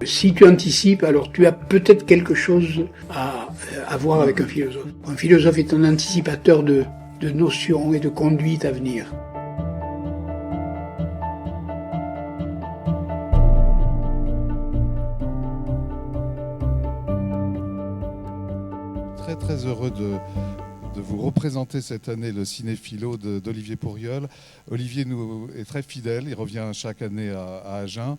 Si tu anticipes, alors tu as peut-être quelque chose à voir avec un philosophe. Un philosophe est un anticipateur de notions et de conduites à venir. Très très heureux de vous représenter cette année le ciné-philo d'Olivier Pourriol. Olivier nous est très fidèle, il revient chaque année à Agen.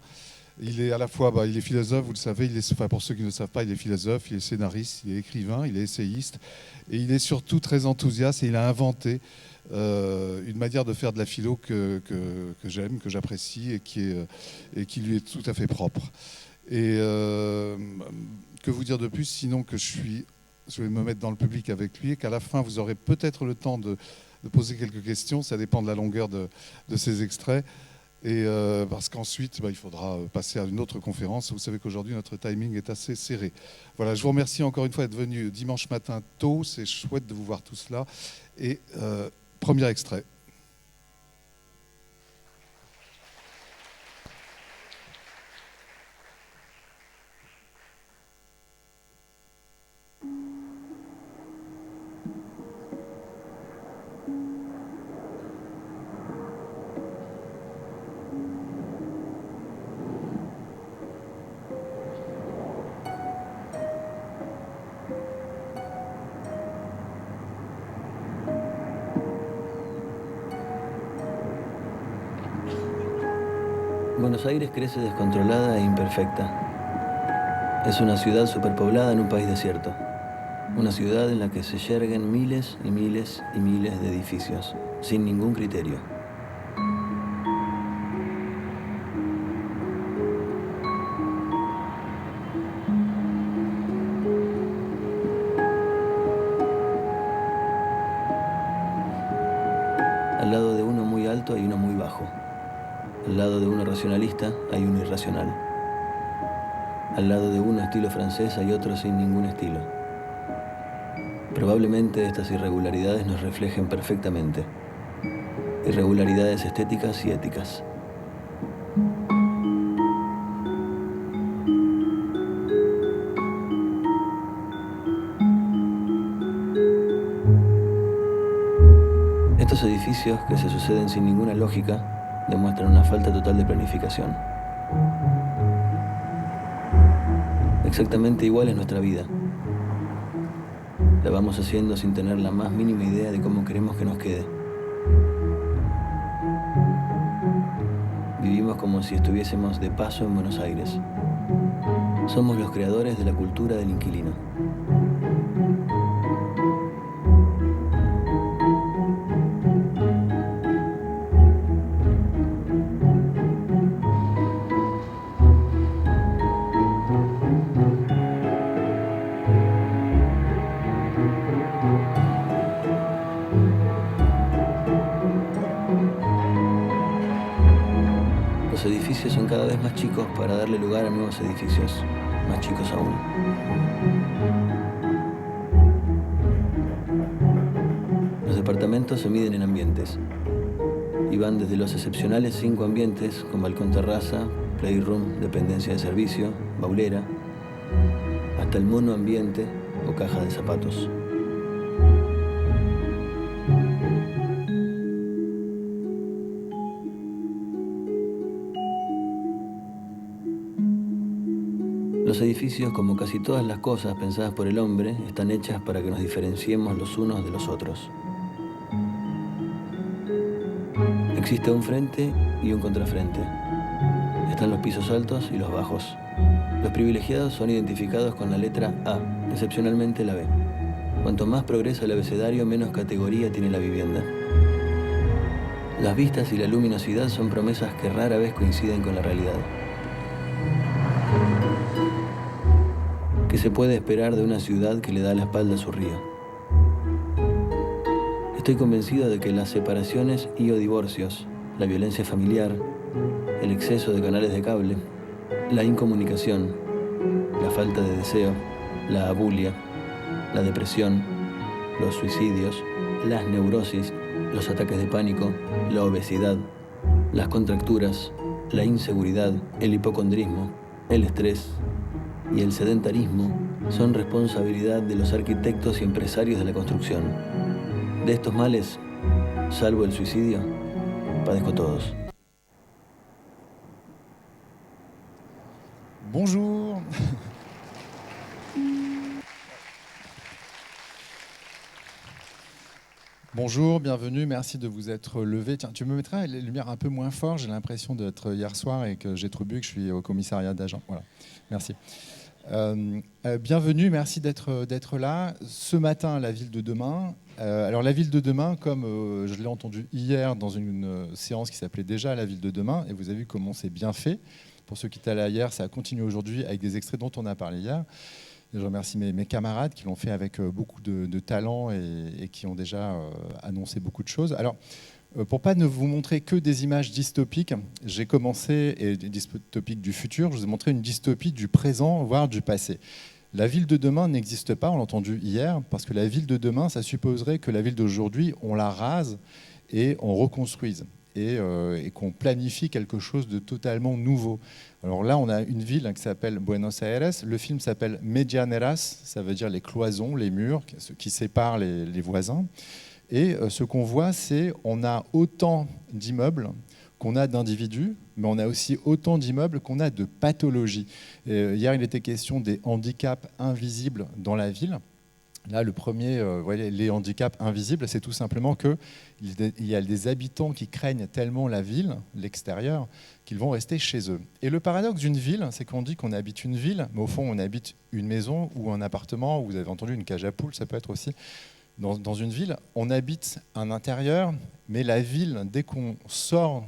Il est à la fois, il est philosophe, vous le savez, pour ceux qui ne le savent pas, il est philosophe, il est scénariste, il est écrivain, il est essayiste, et il est surtout très enthousiaste et il a inventé une manière de faire de la philo que j'aime, que j'apprécie et qui lui est tout à fait propre. Et que vous dire de plus, sinon que je vais me mettre dans le public avec lui et qu'à la fin, vous aurez peut-être le temps de poser quelques questions. Ça dépend de la longueur de ces extraits. Et parce qu'ensuite, il faudra passer à une autre conférence. Vous savez qu'aujourd'hui, notre timing est assez serré. Voilà, je vous remercie encore une fois d'être venu dimanche matin tôt. C'est chouette de vous voir tous là. Et premier extrait. Buenos Aires crece descontrolada e imperfecta. Es una ciudad superpoblada en un país desierto. Una ciudad en la que se yerguen miles y miles y miles de edificios, sin ningún criterio. Al lado de uno muy alto hay uno muy bajo. Al lado de uno racionalista hay uno irracional. Al lado de uno estilo francés hay otro sin ningún estilo. Probablemente estas irregularidades nos reflejen perfectamente. Irregularidades estéticas y éticas. Estos edificios que se suceden sin ninguna lógica demuestran una falta total de planificación. Exactamente igual es nuestra vida. La vamos haciendo sin tener la más mínima idea de cómo queremos que nos quede. Vivimos como si estuviésemos de paso en Buenos Aires. Somos los creadores de la cultura del inquilino. Los edificios son cada vez más chicos para darle lugar a nuevos edificios, más chicos aún. Los departamentos se miden en ambientes y van desde los excepcionales 5 ambientes con balcón terraza, playroom, dependencia de servicio, baulera, hasta el mono ambiente o caja de zapatos. Los edificios, como casi todas las cosas pensadas por el hombre, están hechas para que nos diferenciemos los unos de los otros. Existe un frente y un contrafrente. Están los pisos altos y los bajos. Los privilegiados son identificados con la letra A, excepcionalmente la B. Cuanto más progresa el abecedario, menos categoría tiene la vivienda. Las vistas y la luminosidad son promesas que rara vez coinciden con la realidad. ¿Qué se puede esperar de una ciudad que le da la espalda a su río? Estoy convencido de que las separaciones y o divorcios, la violencia familiar, el exceso de canales de cable, la incomunicación, la falta de deseo, la abulia, la depresión, los suicidios, las neurosis, los ataques de pánico, la obesidad, las contracturas, la inseguridad, el hipocondrismo, el estrés y el sedentarismo son responsabilidad de los arquitectos y empresarios de la construcción. De estos males, salvo el suicidio, padezco todos. Bonjour. Bonjour, bienvenue, merci de vous être levé. Tiens, tu me mettras les lumières un peu moins fort, j'ai l'impression d'être hier soir et que j'ai trop bu, que je suis au commissariat d'agents. Voilà, merci. Bienvenue, merci d'être là. Ce matin, la ville de demain. Alors la ville de demain, comme je l'ai entendu hier dans une séance qui s'appelait déjà la ville de demain, et vous avez vu comment c'est bien fait. Pour ceux qui étaient là hier, ça a continué aujourd'hui avec des extraits dont on a parlé hier. Et je remercie mes camarades qui l'ont fait avec beaucoup de talent et qui ont déjà annoncé beaucoup de choses. Alors, pour pas ne vous montrer que des images dystopiques, j'ai commencé, et des dystopiques du futur, je vous ai montré une dystopie du présent, voire du passé. La ville de demain n'existe pas, on l'a entendu hier, parce que la ville de demain, ça supposerait que la ville d'aujourd'hui, on la rase et on reconstruise. Et qu'on planifie quelque chose de totalement nouveau. Alors là, on a une ville qui s'appelle Buenos Aires. Le film s'appelle Medianeras, ça veut dire les cloisons, les murs qui séparent les voisins. Et ce qu'on voit, c'est qu'on a autant d'immeubles qu'on a d'individus, mais on a aussi autant d'immeubles qu'on a de pathologies. Hier, il était question des handicaps invisibles dans la ville. Là, le premier, les handicaps invisibles, c'est tout simplement qu'il y a des habitants qui craignent tellement la ville, l'extérieur, qu'ils vont rester chez eux. Et le paradoxe d'une ville, c'est qu'on dit qu'on habite une ville, mais au fond, on habite une maison ou un appartement, ou vous avez entendu une cage à poules, ça peut être aussi. Dans une ville, on habite un intérieur, mais la ville, dès qu'on sort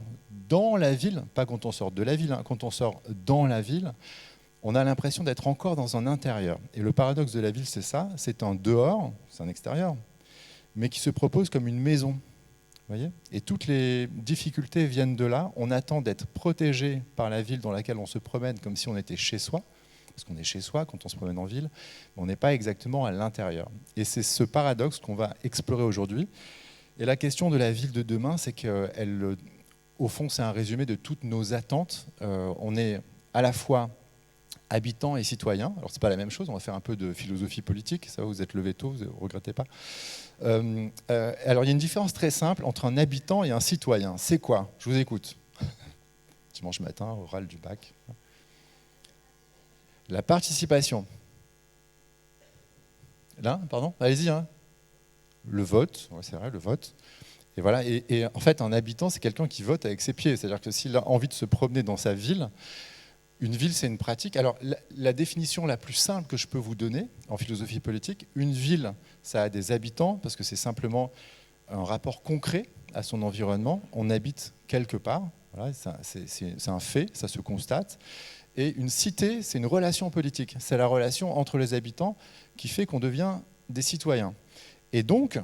dans la ville, pas quand on sort de la ville, hein, quand on sort dans la ville, on a l'impression d'être encore dans un intérieur. Et le paradoxe de la ville, c'est ça, c'est un dehors, c'est un extérieur, mais qui se propose comme une maison. Voyez ? Et toutes les difficultés viennent de là. On attend d'être protégé par la ville dans laquelle on se promène comme si on était chez soi, parce qu'on est chez soi quand on se promène en ville, mais on n'est pas exactement à l'intérieur. Et c'est ce paradoxe qu'on va explorer aujourd'hui. Et la question de la ville de demain, c'est qu'elle, au fond, c'est un résumé de toutes nos attentes. On est à la fois habitants et citoyens. Alors, ce n'est pas la même chose, on va faire un peu de philosophie politique, ça va, vous êtes levé tôt, vous ne regrettez pas. Alors, il y a une différence très simple entre un habitant et un citoyen. C'est quoi ? Je vous écoute. Dimanche matin, oral du bac. La participation. Là, pardon ? Allez-y. Hein. Le vote, ouais, c'est vrai, le vote. Et voilà. Et en fait, un habitant, c'est quelqu'un qui vote avec ses pieds. C'est-à-dire que s'il a envie de se promener dans sa ville, une ville, c'est une pratique. Alors, la définition la plus simple que je peux vous donner en philosophie politique, une ville, ça a des habitants, parce que c'est simplement un rapport concret à son environnement. On habite quelque part, voilà, c'est un fait, ça se constate. Et une cité, c'est une relation politique. C'est la relation entre les habitants qui fait qu'on devient des citoyens. Et donc,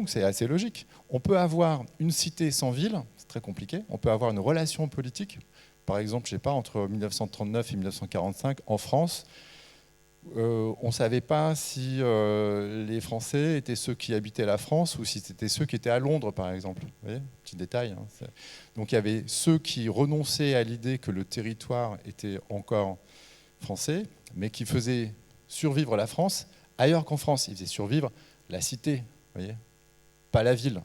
c'est assez logique. On peut avoir une cité sans ville, c'est très compliqué. On peut avoir une relation politique. Par exemple, je ne sais pas, entre 1939 et 1945, en France, on ne savait pas si les Français étaient ceux qui habitaient la France ou si c'était ceux qui étaient à Londres, par exemple. Vous voyez, petit détail. Hein. Donc il y avait ceux qui renonçaient à l'idée que le territoire était encore français, mais qui faisaient survivre la France ailleurs qu'en France. Ils faisaient survivre la cité, vous voyez, pas la ville,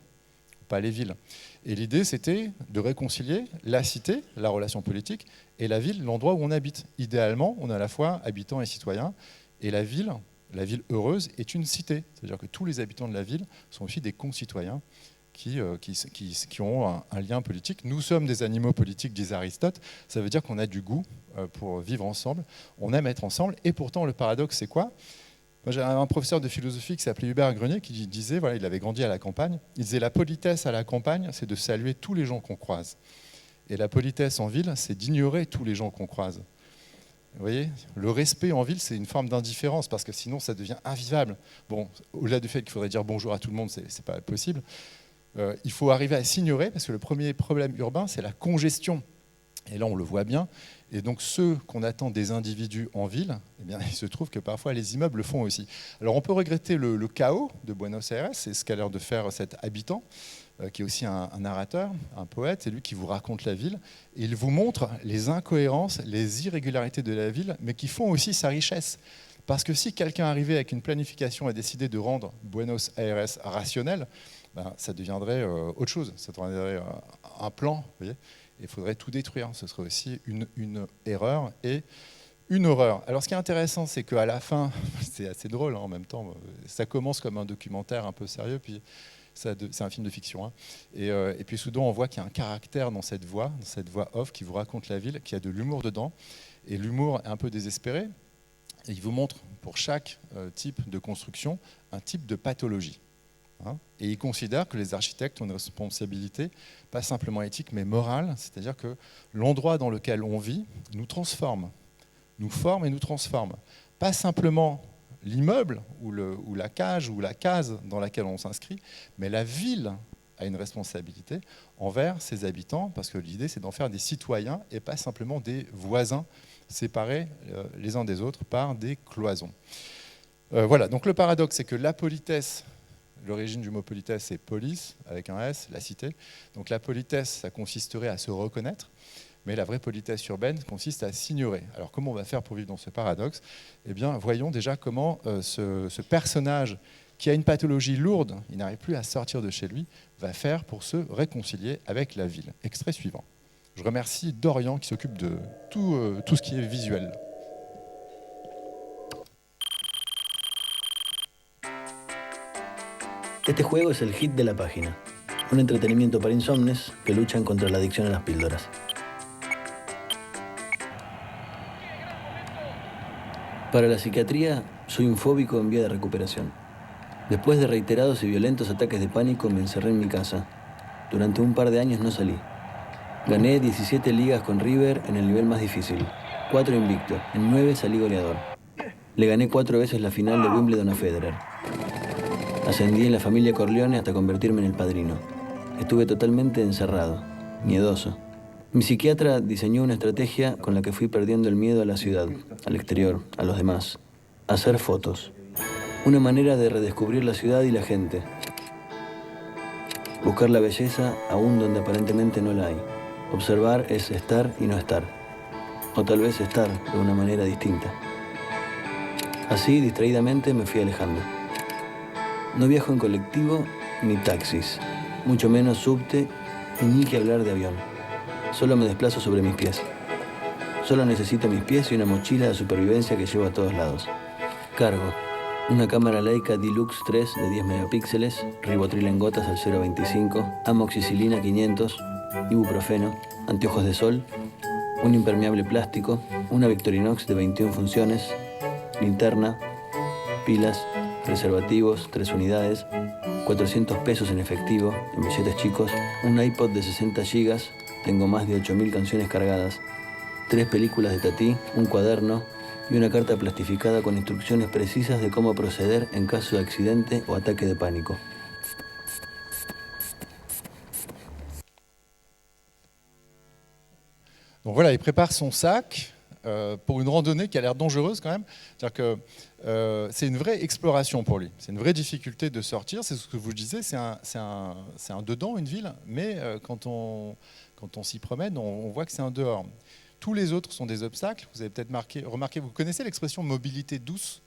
pas les villes. Et l'idée, c'était de réconcilier la cité, la relation politique, et la ville, l'endroit où on habite. Idéalement, on est à la fois habitants et citoyens, et la ville heureuse, est une cité. C'est-à-dire que tous les habitants de la ville sont aussi des concitoyens qui ont un lien politique. Nous sommes des animaux politiques, disait Aristote. Ça veut dire qu'on a du goût pour vivre ensemble, on aime être ensemble, et pourtant, le paradoxe, c'est quoi ? Moi, j'ai un professeur de philosophie qui s'appelait Hubert Grenier qui disait, voilà, il avait grandi à la campagne, il disait la politesse à la campagne, c'est de saluer tous les gens qu'on croise. Et la politesse en ville, c'est d'ignorer tous les gens qu'on croise. Vous voyez, le respect en ville, c'est une forme d'indifférence parce que sinon, ça devient invivable. Bon, au-delà du fait qu'il faudrait dire bonjour à tout le monde, c'est pas possible. Il faut arriver à s'ignorer parce que le premier problème urbain, c'est la congestion. Et là, on le voit bien. Et donc, ceux qu'on attend des individus en ville, eh bien, il se trouve que parfois les immeubles le font aussi. Alors, on peut regretter le chaos de Buenos Aires, c'est ce qu'a l'air de faire cet habitant. qui est aussi un narrateur, un poète, c'est lui qui vous raconte la ville, et il vous montre les incohérences, les irrégularités de la ville, mais qui font aussi sa richesse. Parce que si quelqu'un arrivait avec une planification et décidait de rendre Buenos Aires rationnel, ben, ça deviendrait autre chose, ça deviendrait un plan, vous voyez, et il faudrait tout détruire, ce serait aussi une erreur et une horreur. Alors ce qui est intéressant, c'est qu'à la fin, c'est assez drôle hein, en même temps, ça commence comme un documentaire un peu sérieux, puis c'est un film de fiction, hein, et puis soudain on voit qu'il y a un caractère dans cette voix off qui vous raconte la ville, qui a de l'humour dedans, et l'humour est un peu désespéré. Et il vous montre pour chaque type de construction un type de pathologie. Hein, et il considère que les architectes ont une responsabilité, pas simplement éthique, mais morale, c'est-à-dire que l'endroit dans lequel on vit nous transforme, nous forme et nous transforme. Pas simplement l'immeuble ou la cage ou la case dans laquelle on s'inscrit, mais la ville a une responsabilité envers ses habitants, parce que l'idée c'est d'en faire des citoyens et pas simplement des voisins séparés les uns des autres par des cloisons. Voilà, donc le paradoxe, c'est que la politesse, l'origine du mot politesse, c'est polis, avec un S, la cité. Donc la politesse, ça consisterait à se reconnaître, mais la vraie politesse urbaine consiste à s'ignorer. Alors comment on va faire pour vivre dans ce paradoxe? Eh bien, voyons déjà comment ce personnage qui a une pathologie lourde, il n'arrive plus à sortir de chez lui, va faire pour se réconcilier avec la ville. Extrait suivant. Je remercie Dorian qui s'occupe de tout ce qui est visuel. Este juego es el hit de la página, un entretenimiento para insomnes que luchan contra la adicción a las píldoras. Para la psiquiatría, soy un fóbico en vía de recuperación. Después de reiterados y violentos ataques de pánico, me encerré en mi casa. Durante un par de años no salí. Gané 17 ligas con River en el nivel más difícil, 4 invicto, en 9 salí goleador. Le gané 4 veces la final de Wimbledon a Federer. Ascendí en la familia Corleone hasta convertirme en el padrino. Estuve totalmente encerrado, miedoso. Mi psiquiatra diseñó una estrategia con la que fui perdiendo el miedo a la ciudad, al exterior, a los demás. Hacer fotos. Una manera de redescubrir la ciudad y la gente. Buscar la belleza aún donde aparentemente no la hay. Observar es estar y no estar. O tal vez estar de una manera distinta. Así, distraídamente, me fui alejando. No viajo en colectivo ni taxis, mucho menos subte y ni que hablar de avión. Solo me desplazo sobre mis pies. Solo necesito mis pies y una mochila de supervivencia que llevo a todos lados. Cargo una cámara Leica Deluxe 3 de 10 megapíxeles, Ribotril en gotas al 0,25, amoxicilina 500, ibuprofeno, anteojos de sol, un impermeable plástico, una Victorinox de 21 funciones, linterna, pilas, preservativos, 3 unidades, 400 pesos en efectivo, en billetes chicos, un iPod de 60 GB, tengo más de 8.000 canciones cargadas, 3 películas de Tati, un cuaderno y una carta plastificada con instrucciones precisas de cómo proceder en caso de accidente o ataque de pánico. Donc voilà, il prépare son sac pour une randonnée qui a l'air dangereuse quand même. C'est-à-dire que c'est une vraie exploration pour lui. C'est une vraie difficulté de sortir. C'est ce que vous disiez, c'est un dedans, une ville, mais quand on s'y promène, on voit que c'est un dehors. Tous les autres sont des obstacles. Vous avez peut-être remarqué, vous connaissez l'expression mobilité douce,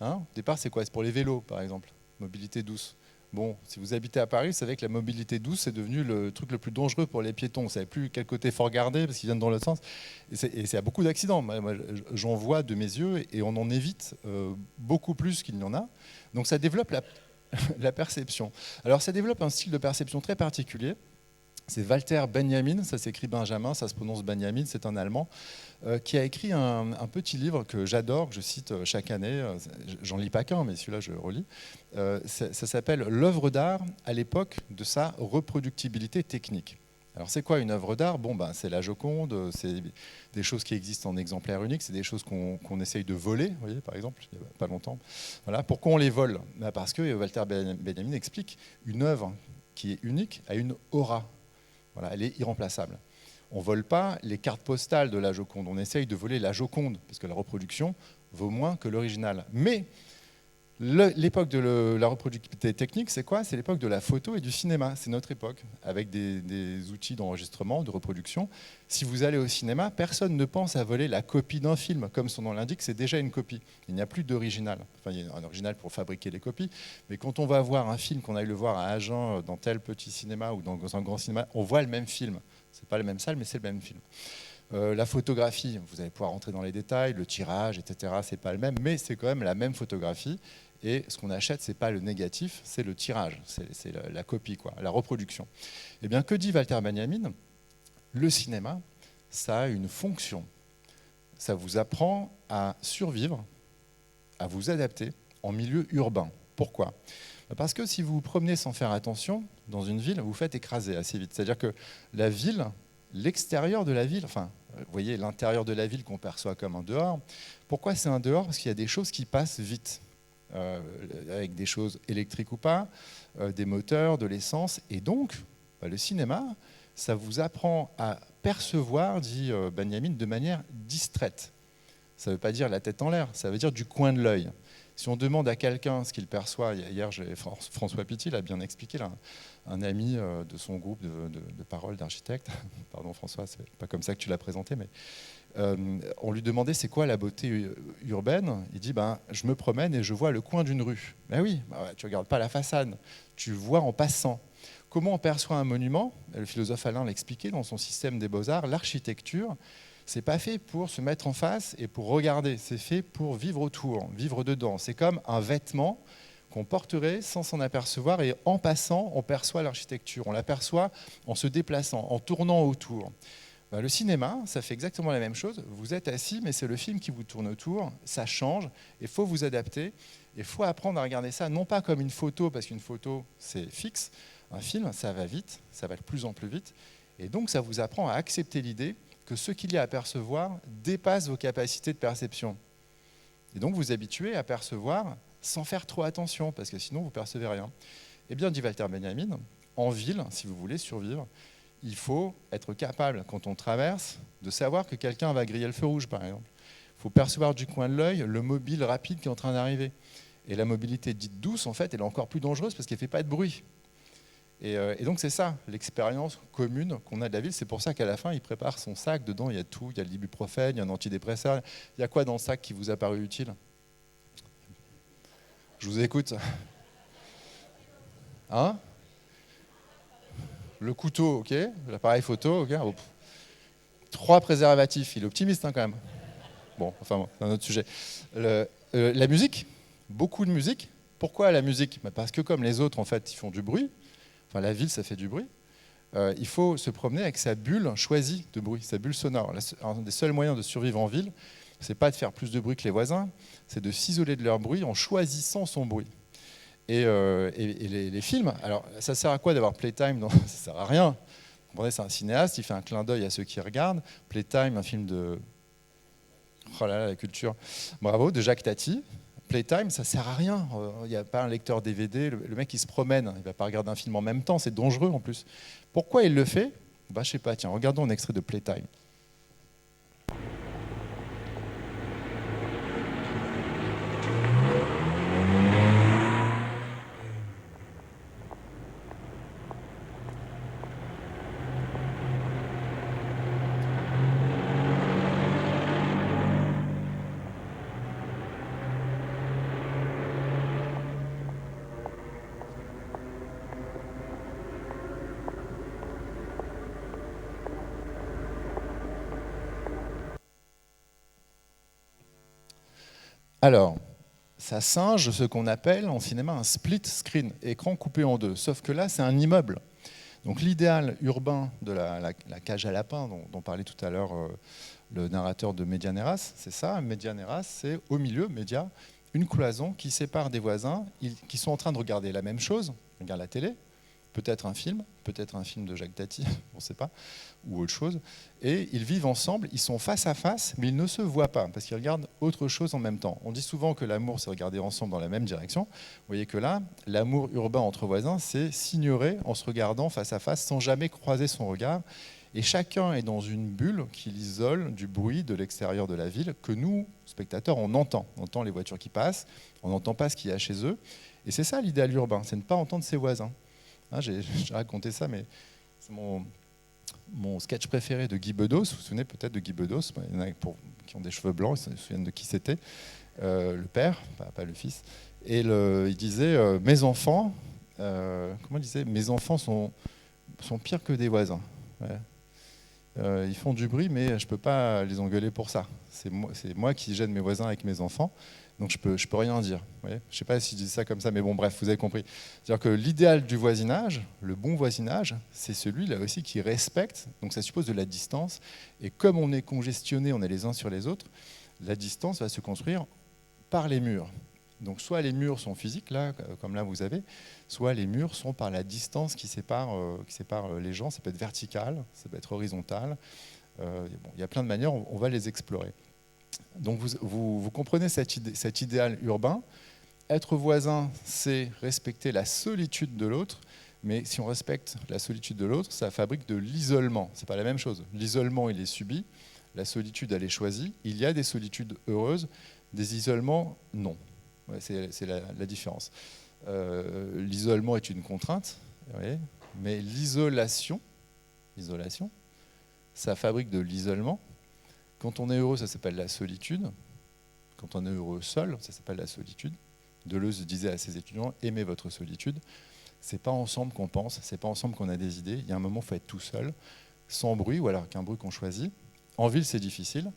hein? Au départ, c'est quoi? C'est pour les vélos, par exemple. Mobilité douce. Bon, si vous habitez à Paris, vous savez que la mobilité douce, c'est devenu le truc le plus dangereux pour les piétons. Vous ne savez plus quel côté il faut regarder parce qu'ils viennent dans l'autre sens. Et il y a beaucoup d'accidents. Moi, j'en vois de mes yeux et on en évite beaucoup plus qu'il n'y en a. Donc ça développe la perception. Alors ça développe un style de perception très particulier. C'est Walter Benjamin, ça s'écrit Benjamin, ça se prononce Benjamin, c'est un Allemand, qui a écrit un petit livre que j'adore, que je cite chaque année. J'en lis pas qu'un, mais celui-là je relis. Ça s'appelle « L'œuvre d'art à l'époque de sa reproductibilité technique ». Alors c'est quoi une œuvre d'art? Bon, c'est la Joconde, c'est des choses qui existent en exemplaire unique, c'est des choses qu'on essaye de voler, vous voyez, par exemple, il n'y a pas longtemps. Voilà. Pourquoi on les vole? Parce que Walter Benjamin explique une œuvre qui est unique a une aura. Voilà, elle est irremplaçable. On ne vole pas les cartes postales de la Joconde. On essaye de voler la Joconde, parce que la reproduction vaut moins que l'original. Mais L'époque de la reproductibilité technique, c'est quoi? C'est l'époque de la photo et du cinéma. C'est notre époque, avec des outils d'enregistrement, de reproduction. Si vous allez au cinéma, personne ne pense à voler la copie d'un film. Comme son nom l'indique, c'est déjà une copie. Il n'y a plus d'original. Enfin, il y a un original pour fabriquer les copies. Mais quand on va voir un film, qu'on aille le voir à Agen, dans tel petit cinéma ou dans un grand cinéma, on voit le même film. Ce n'est pas la même salle, mais c'est le même film. La photographie, vous allez pouvoir rentrer dans les détails, le tirage, etc., c'est pas le même, mais c'est quand même la même photographie. Et ce qu'on achète, c'est pas le négatif, c'est le tirage, c'est la copie, quoi, la reproduction. Eh bien, que dit Walter Benjamin? Le cinéma, ça a une fonction. Ça vous apprend à survivre, à vous adapter en milieu urbain. Pourquoi? Parce que si vous vous promenez sans faire attention dans une ville, vous vous faites écraser assez vite. C'est-à-dire que la ville, l'extérieur de la ville, enfin, vous voyez l'intérieur de la ville qu'on perçoit comme un dehors. Pourquoi c'est un dehors? Parce qu'il y a des choses qui passent vite, avec des choses électriques ou pas, des moteurs, de l'essence. Et donc, le cinéma, ça vous apprend à percevoir, dit Benjamin, de manière distraite. Ça ne veut pas dire la tête en l'air, ça veut dire du coin de l'œil. Si on demande à quelqu'un ce qu'il perçoit, hier François Pitti l'a bien expliqué, là, un ami de son groupe de parole d'architectes, pardon François, c'est pas comme ça que tu l'as présenté, mais on lui demandait c'est quoi la beauté urbaine. Il dit je me promène et je vois le coin d'une rue. Ben oui, tu regardes pas la façade, tu vois en passant. Comment on perçoit un monument? Le philosophe Alain l'expliquait dans son système des beaux-arts, l'architecture, c'est pas fait pour se mettre en face et pour regarder, c'est fait pour vivre autour, vivre dedans. C'est comme un vêtement qu'on porterait sans s'en apercevoir et en passant, on perçoit l'architecture. On l'aperçoit en se déplaçant, en tournant autour. Le cinéma, ça fait exactement la même chose. Vous êtes assis, mais c'est le film qui vous tourne autour. Ça change, il faut vous adapter. Il faut apprendre à regarder ça, non pas comme une photo, parce qu'une photo, c'est fixe. Un film, ça va vite, ça va de plus en plus vite. Et donc, ça vous apprend à accepter l'idée que ce qu'il y a à percevoir dépasse vos capacités de perception. Et donc, vous habituez à percevoir sans faire trop attention, parce que sinon, vous ne percevez rien. Eh bien, dit Walter Benjamin, en ville, si vous voulez survivre, il faut être capable, quand on traverse, de savoir que quelqu'un va griller le feu rouge, par exemple. Il faut percevoir du coin de l'œil le mobile rapide qui est en train d'arriver. Et la mobilité dite douce, en fait, elle est encore plus dangereuse parce qu'elle ne fait pas de bruit. Et donc, c'est ça, l'expérience commune qu'on a de la ville. C'est pour ça qu'à la fin, il prépare son sac. Dedans, il y a tout. Il y a l'ibuprofène, il y a un antidépresseur. Il y a quoi dans le sac qui vous a paru utile? Je vous écoute. Hein? Le couteau, ok. L'appareil photo, ok. 3 préservatifs. Il est optimiste quand même. Bon, enfin, c'est un autre sujet. La musique, beaucoup de musique. Pourquoi la musique? Parce que comme les autres, en fait, ils font du bruit. Enfin, la ville, ça fait du bruit. Il faut se promener avec sa bulle choisie de bruit, sa bulle sonore. Un des seuls moyens de survivre en ville, c'est pas de faire plus de bruit que les voisins, c'est de s'isoler de leur bruit en choisissant son bruit. Et les films, alors ça sert à quoi d'avoir Playtime? Non, ça sert à rien. Vous comprenez, c'est un cinéaste, il fait un clin d'œil à ceux qui regardent. Playtime, un film de... Oh là là, la culture. Bravo, de Jacques Tati. Playtime, ça sert à rien. Il n'y a pas un lecteur DVD. Le mec, il se promène. Il ne va pas regarder un film en même temps. C'est dangereux en plus. Pourquoi il le fait? Je ne sais pas. Tiens, regardons un extrait de Playtime. Alors, ça singe ce qu'on appelle en cinéma un split screen, écran coupé en deux. Sauf que là, c'est un immeuble. Donc l'idéal urbain de la cage à lapins dont parlait tout à l'heure le narrateur de Medianeras, c'est ça. Medianeras, c'est au milieu, média, une cloison qui sépare des voisins qui sont en train de regarder la même chose, regardent la télé, peut-être un film de Jacques Tati, on ne sait pas, ou autre chose, et ils vivent ensemble, ils sont face à face, mais ils ne se voient pas, parce qu'ils regardent autre chose en même temps. On dit souvent que l'amour, c'est regarder ensemble dans la même direction. Vous voyez que là, l'amour urbain entre voisins, c'est s'ignorer en se regardant face à face, sans jamais croiser son regard. Et chacun est dans une bulle qui l'isole du bruit de l'extérieur de la ville que nous, spectateurs, on entend. On entend les voitures qui passent, on n'entend pas ce qu'il y a chez eux. Et c'est ça l'idéal urbain, c'est ne pas entendre ses voisins. Hein, j'ai raconté ça, mais c'est mon sketch préféré de Guy Bedos. Vous vous souvenez peut-être de Guy Bedos? Il y en a qui ont des cheveux blancs, ils se souviennent de qui c'était. Le père, pas le fils. Et il disait mes enfants, comment il disait? Mes enfants sont pires que des voisins. Ouais. Ils font du bruit, mais je ne peux pas les engueuler pour ça. C'est moi qui gêne mes voisins avec mes enfants, donc je peux rien dire. Je ne sais pas si je dis ça comme ça, mais bon, bref, vous avez compris. C'est-à-dire que l'idéal du voisinage, le bon voisinage, c'est celui-là aussi qui respecte, donc ça suppose de la distance, et comme on est congestionné, on est les uns sur les autres, la distance va se construire par les murs. Donc soit les murs sont physiques, là, comme là vous avez, soit les murs sont par la distance qui sépare les gens. Ça peut être vertical, ça peut être horizontal. Il y a plein de manières, on va les explorer. Donc vous comprenez cet idéal urbain. Être voisin, c'est respecter la solitude de l'autre, mais si on respecte la solitude de l'autre, ça fabrique de l'isolement. C'est pas la même chose. L'isolement, il est subi, la solitude, elle est choisie. Il y a des solitudes heureuses, des isolements, non. Ouais, c'est la différence. L'isolement est une contrainte, mais l'isolation, ça fabrique de l'isolement. Quand on est heureux, ça s'appelle la solitude. Quand on est heureux seul, ça s'appelle la solitude. Deleuze disait à ses étudiants, aimez votre solitude. C'est pas ensemble qu'on pense, c'est pas ensemble qu'on a des idées. Il y a un moment, il faut être tout seul, sans bruit, ou alors avec un bruit qu'on choisit. En ville, c'est difficile.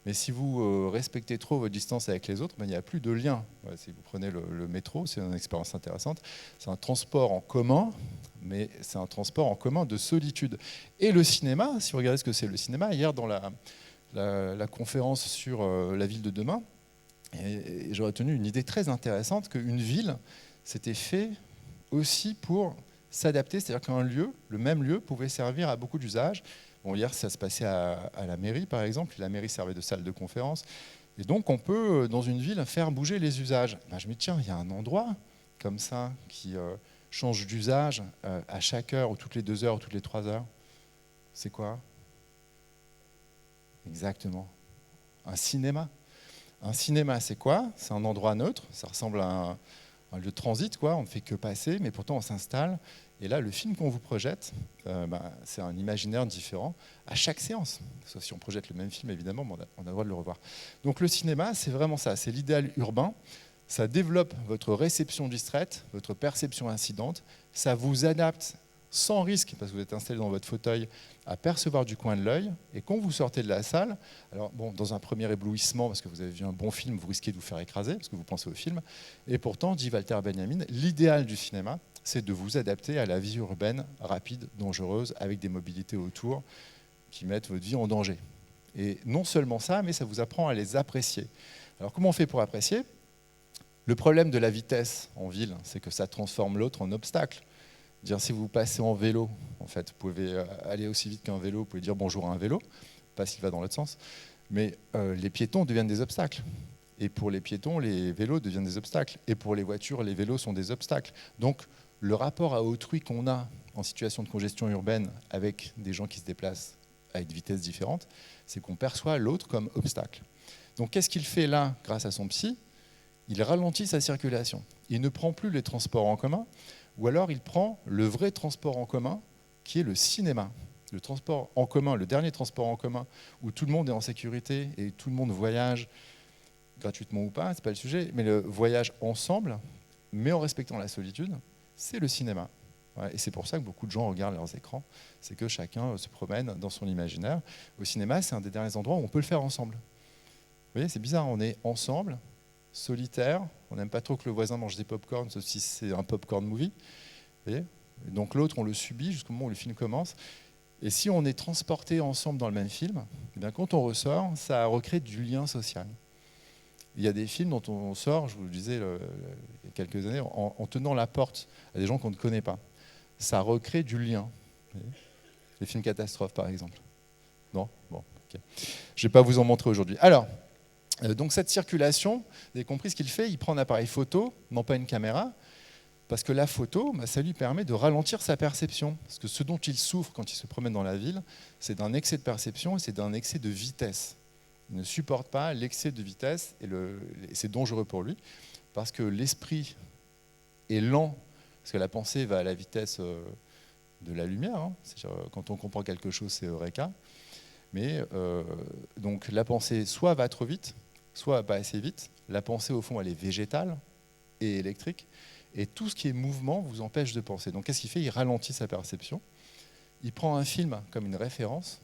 Mais si vous respectez trop votre distance avec les autres, il n'y a plus de lien. Si vous prenez le métro, c'est une expérience intéressante. C'est un transport en commun, mais c'est un transport en commun de solitude. Et le cinéma, si vous regardez ce que c'est le cinéma, hier dans la conférence sur la ville de demain, et j'aurais retenu une idée très intéressante, qu'une ville, c'était fait aussi pour s'adapter, c'est-à-dire qu'un lieu, le même lieu, pouvait servir à beaucoup d'usages. Bon, hier, ça se passait à la mairie, par exemple. La mairie servait de salle de conférence. Et donc, on peut, dans une ville, faire bouger les usages. Je me dis, tiens, il y a un endroit comme ça qui change d'usage à chaque heure, ou toutes les 2 heures, ou toutes les 3 heures. C'est quoi? Exactement. Un cinéma. Un cinéma, c'est quoi? C'est un endroit neutre. Ça ressemble à un lieu de transit, quoi. On ne fait que passer, mais pourtant, on s'installe. Et là, le film qu'on vous projette, c'est un imaginaire différent à chaque séance. Sauf si on projette le même film, évidemment, mais on a le droit de le revoir. Donc le cinéma, c'est vraiment ça, c'est l'idéal urbain. Ça développe votre réception distraite, votre perception incidente. Ça vous adapte sans risque, parce que vous êtes installé dans votre fauteuil, à percevoir du coin de l'œil. Et quand vous sortez de la salle, alors bon, dans un premier éblouissement, parce que vous avez vu un bon film, vous risquez de vous faire écraser, parce que vous pensez au film. Et pourtant, dit Walter Benjamin, l'idéal du cinéma, c'est de vous adapter à la vie urbaine rapide, dangereuse, avec des mobilités autour qui mettent votre vie en danger. Et non seulement ça, mais ça vous apprend à les apprécier. Alors comment on fait pour apprécier? Le problème de la vitesse en ville, c'est que ça transforme l'autre en obstacle. Dire, si vous passez en vélo, en fait, vous pouvez aller aussi vite qu'un vélo, vous pouvez dire bonjour à un vélo, pas s'il va dans l'autre sens, mais les piétons deviennent des obstacles. Et pour les piétons, les vélos deviennent des obstacles. Et pour les voitures, les vélos sont des obstacles. Donc, le rapport à autrui qu'on a en situation de congestion urbaine avec des gens qui se déplacent à une vitesse différente, c'est qu'on perçoit l'autre comme obstacle. Donc qu'est-ce qu'il fait là, grâce à son psy? Il ralentit sa circulation. Il ne prend plus les transports en commun, ou alors il prend le vrai transport en commun, qui est le cinéma. Le transport en commun, le dernier transport en commun, où tout le monde est en sécurité et tout le monde voyage, gratuitement ou pas, c'est pas le sujet, mais le voyage ensemble, mais en respectant la solitude, c'est le cinéma. Ouais, et c'est pour ça que beaucoup de gens regardent leurs écrans, c'est que chacun se promène dans son imaginaire. Au cinéma, c'est un des derniers endroits où on peut le faire ensemble. Vous voyez, c'est bizarre, on est ensemble, solitaire, on n'aime pas trop que le voisin mange des pop-corn, sauf si c'est un pop-corn movie. Vous voyez, et donc l'autre, on le subit jusqu'au moment où le film commence. Et si on est transporté ensemble dans le même film, eh bien, quand on ressort, ça recrée du lien social. Il y a des films dont on sort, je vous le disais il y a quelques années, en tenant la porte à des gens qu'on ne connaît pas. Ça recrée du lien. Les films catastrophes, par exemple. Non? Bon, okay. Je ne vais pas vous en montrer aujourd'hui. Alors, donc cette circulation, vous avez compris ce qu'il fait, il prend un appareil photo, non pas une caméra, Parce que la photo, ça lui permet de ralentir sa perception. Parce que ce dont il souffre quand il se promène dans la ville, c'est d'un excès de perception et c'est d'un excès de vitesse. Il ne supporte pas l'excès de vitesse et c'est dangereux pour lui. Parce que l'esprit est lent, parce que la pensée va à la vitesse de la lumière. Hein. Quand on comprend quelque chose, c'est Eureka. Mais donc la pensée soit va trop vite, soit pas assez vite. La pensée, au fond, elle est végétale et électrique. Et tout ce qui est mouvement vous empêche de penser. Donc qu'est-ce qu'il fait? Il ralentit sa perception. Il prend un film comme une référence,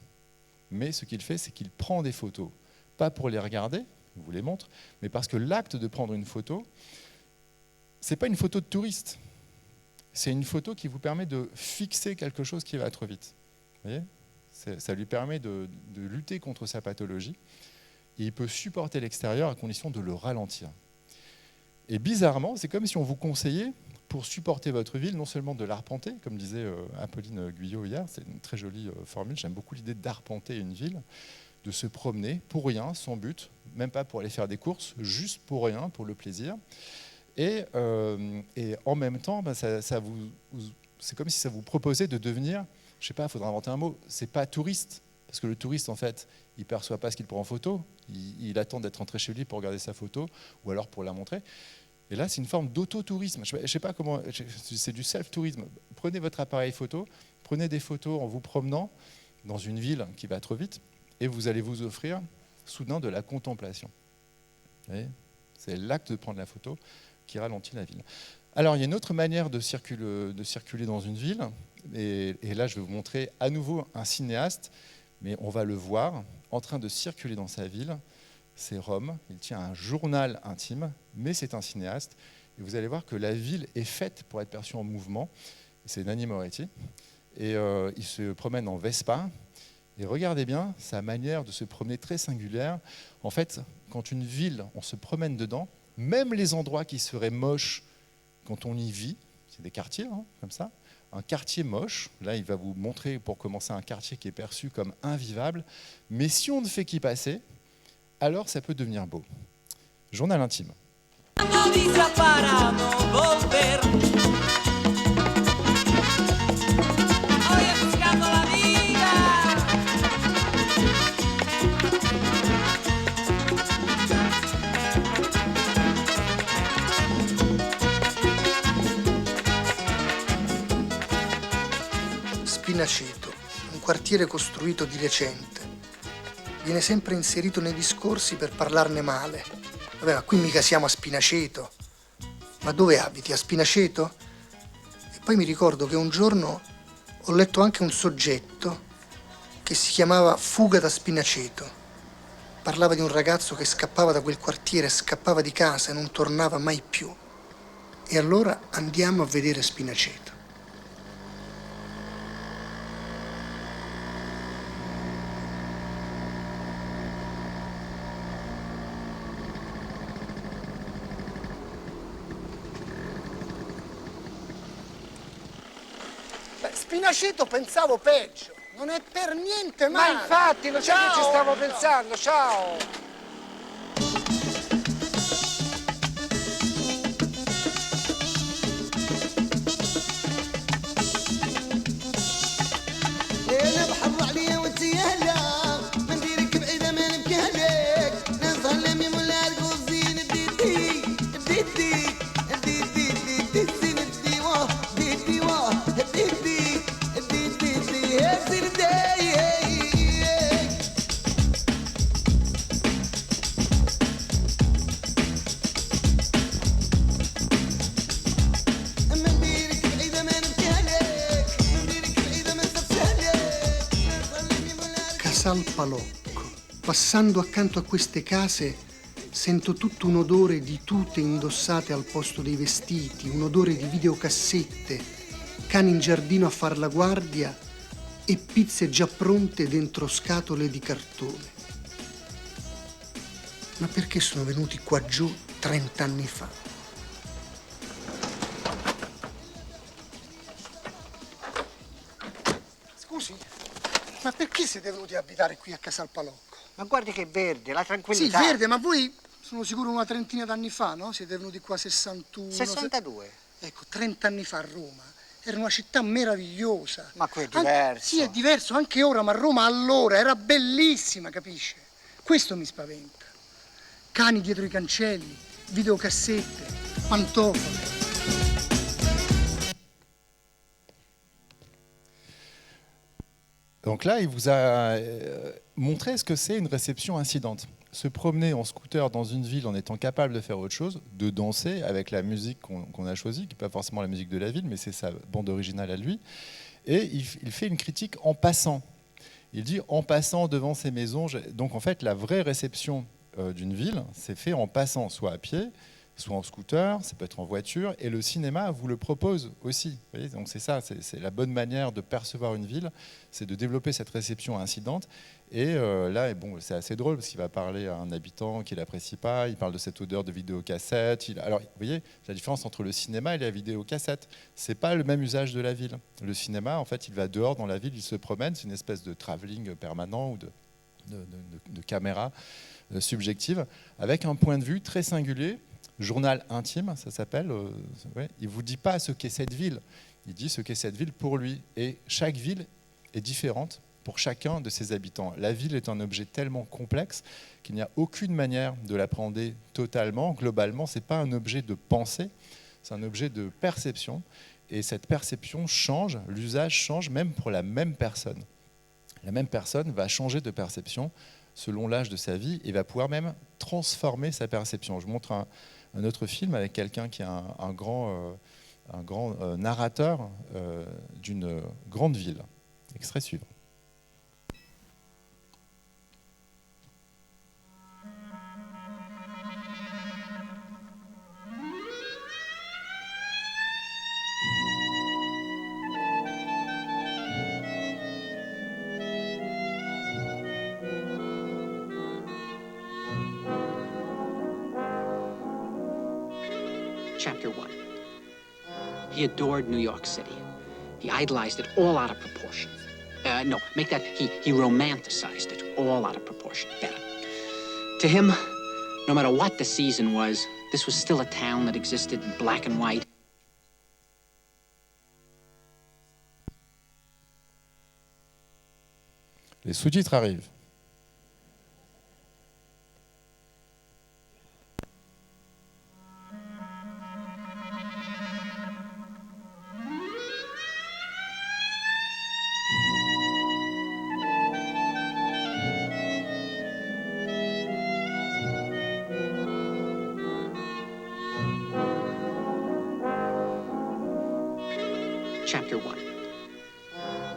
mais ce qu'il fait, c'est qu'il prend des photos. Pas pour les regarder, je vous les montre, mais parce que l'acte de prendre une photo, ce n'est pas une photo de touriste. C'est une photo qui vous permet de fixer quelque chose qui va trop vite. Vous voyez? Ça lui permet de lutter contre sa pathologie. Et il peut supporter l'extérieur à condition de le ralentir. Et bizarrement, c'est comme si on vous conseillait, pour supporter votre ville, non seulement de l'arpenter, comme disait Apolline Guyot hier, c'est une très jolie formule, j'aime beaucoup l'idée d'arpenter une ville, de se promener pour rien, sans but, même pas pour aller faire des courses, juste pour rien, pour le plaisir. Et en même temps, c'est comme si ça vous proposait de devenir, je ne sais pas, il faudra inventer un mot, c'est pas touriste, parce que le touriste, en fait, il ne perçoit pas ce qu'il prend en photo, il attend d'être rentré chez lui pour regarder sa photo, ou alors pour la montrer. Et là, c'est une forme d'autotourisme. Je ne sais pas comment, c'est du self-tourisme. Prenez votre appareil photo, prenez des photos en vous promenant dans une ville qui va trop vite, et vous allez vous offrir soudain de la contemplation. Vous voyez ? C'est l'acte de prendre la photo qui ralentit la ville. Alors, il y a une autre manière de circuler dans une ville, et là, je vais vous montrer à nouveau un cinéaste, mais on va le voir en train de circuler dans sa ville. C'est Rome, il tient un journal intime, mais c'est un cinéaste. Et vous allez voir que la ville est faite pour être perçue en mouvement. C'est Nanni Moretti. Et il se promène en Vespa. Et regardez bien sa manière de se promener très singulière. En fait, quand une ville, on se promène dedans, même les endroits qui seraient moches quand on y vit, c'est des quartiers, hein, comme ça, un quartier moche, là il va vous montrer pour commencer un quartier qui est perçu comme invivable, mais si on ne fait qu'y passer, alors ça peut devenir beau. Journal intime. Spinaceto, un quartiere costruito di recente. Viene sempre inserito nei discorsi per parlarne male. Vabbè, ma qui mica siamo a Spinaceto. Ma dove abiti? A Spinaceto? E poi mi ricordo che un giorno ho letto anche un soggetto che si chiamava Fuga da Spinaceto. Parlava di un ragazzo che scappava da quel quartiere, scappava di casa e non tornava mai più. E allora andiamo a vedere Spinaceto. Spinaceto pensavo peggio, non è per niente male. Ma infatti, lo sai che ci stavo pensando, ciao! Casal Palocco. Passando accanto a queste case sento tutto un odore di tute indossate al posto dei vestiti, un odore di videocassette, cani in giardino a far la guardia e pizze già pronte dentro scatole di cartone. Ma perché sono venuti qua giù 30 anni fa? Scusi, ma perché siete venuti a abitare qui a Casal Palocco? Ma guardi che verde, la Sì, tranquillità. verde, ma voi sono sicuro una trentina d'anni fa, no? Siete venuti qua 61... 62. Ecco, 30 anni fa Roma era una città meravigliosa. Ma qui è diverso. Sì, è diverso anche ora, ma Roma allora era bellissima, capisce? Questo mi spaventa. Cani dietro i cancelli, videocassette, pantofole. Donc là, il vous a montré ce que c'est une réception incidente. Se promener en scooter dans une ville en étant capable de faire autre chose, de danser avec la musique qu'on a choisie, qui n'est pas forcément la musique de la ville, mais c'est sa bande originale à lui. Et il fait une critique en passant. Il dit en passant devant ces maisons. Donc en fait, la vraie réception d'une ville, c'est fait en passant, soit à pied, soit en scooter, ça peut être en voiture, et le cinéma vous le propose aussi. Vous voyez, donc c'est ça, c'est la bonne manière de percevoir une ville, c'est de développer cette réception incidente. Et là, bon, c'est assez drôle parce qu'il va parler à un habitant qui ne l'apprécie pas, il parle de cette odeur de vidéocassette. Alors, vous voyez, la différence entre le cinéma et la vidéocassette, c'est pas le même usage de la ville. Le cinéma, en fait, il va dehors dans la ville, il se promène, c'est une espèce de travelling permanent ou de caméra subjective, avec un point de vue très singulier. Journal intime, ça s'appelle. Ouais. Il ne vous dit pas ce qu'est cette ville, il dit ce qu'est cette ville pour lui. Et chaque ville est différente pour chacun de ses habitants. La ville est un objet tellement complexe qu'il n'y a aucune manière de l'appréhender totalement. Globalement, ce n'est pas un objet de pensée, c'est un objet de perception. Et cette perception change, l'usage change même pour la même personne. La même personne va changer de perception selon l'âge de sa vie et va pouvoir même transformer sa perception. Je vous montre un autre film avec quelqu'un qui est un grand narrateur d'une grande ville. Extrait suivant. Chapter 1. He adored New York City. He idolized it all out of proportion. No, make that he romanticized it all out of proportion. Better. To him, no matter what the season was, this was still a town that existed in black and white. Les sous-titres arrivent. Chapter 1.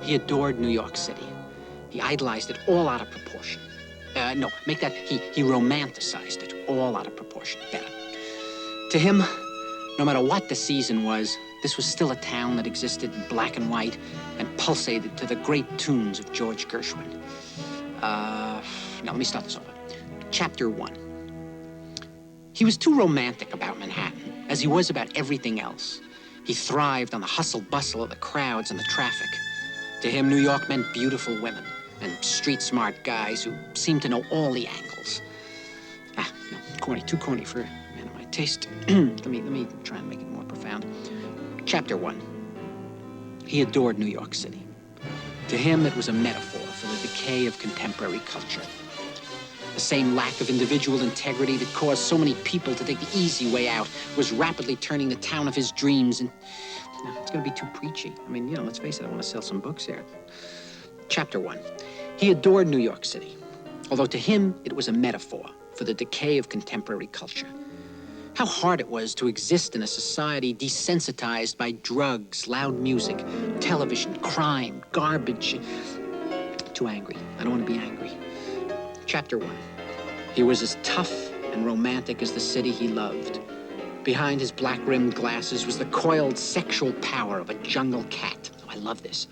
He adored New York City. He idolized it all out of proportion. No, make that he romanticized it all out of proportion. Better. To him, no matter what the season was, this was still a town that existed in black and white and pulsated to the great tunes of George Gershwin. Now, let me start this over. Chapter 1. He was too romantic about Manhattan, as he was about everything else. He thrived on the hustle-bustle of the crowds and the traffic. To him, New York meant beautiful women and street-smart guys who seemed to know all the angles. No, corny, too corny for a man of my taste. Let me try and make it more profound. Chapter 1. He adored New York City. To him, it was a metaphor for the decay of contemporary culture. The same lack of individual integrity that caused so many people to take the easy way out was rapidly turning the town of his dreams and... No, it's going to be too preachy. I mean, let's face it, I want to sell some books here. Chapter 1. He adored New York City, although to him it was a metaphor for the decay of contemporary culture. How hard it was to exist in a society desensitized by drugs, loud music, television, crime, garbage. Too angry. I don't want to be angry. Chapter 1. He was as tough and romantic as the city he loved. Behind his black-rimmed glasses was the coiled sexual power of a jungle cat. Oh, I love this.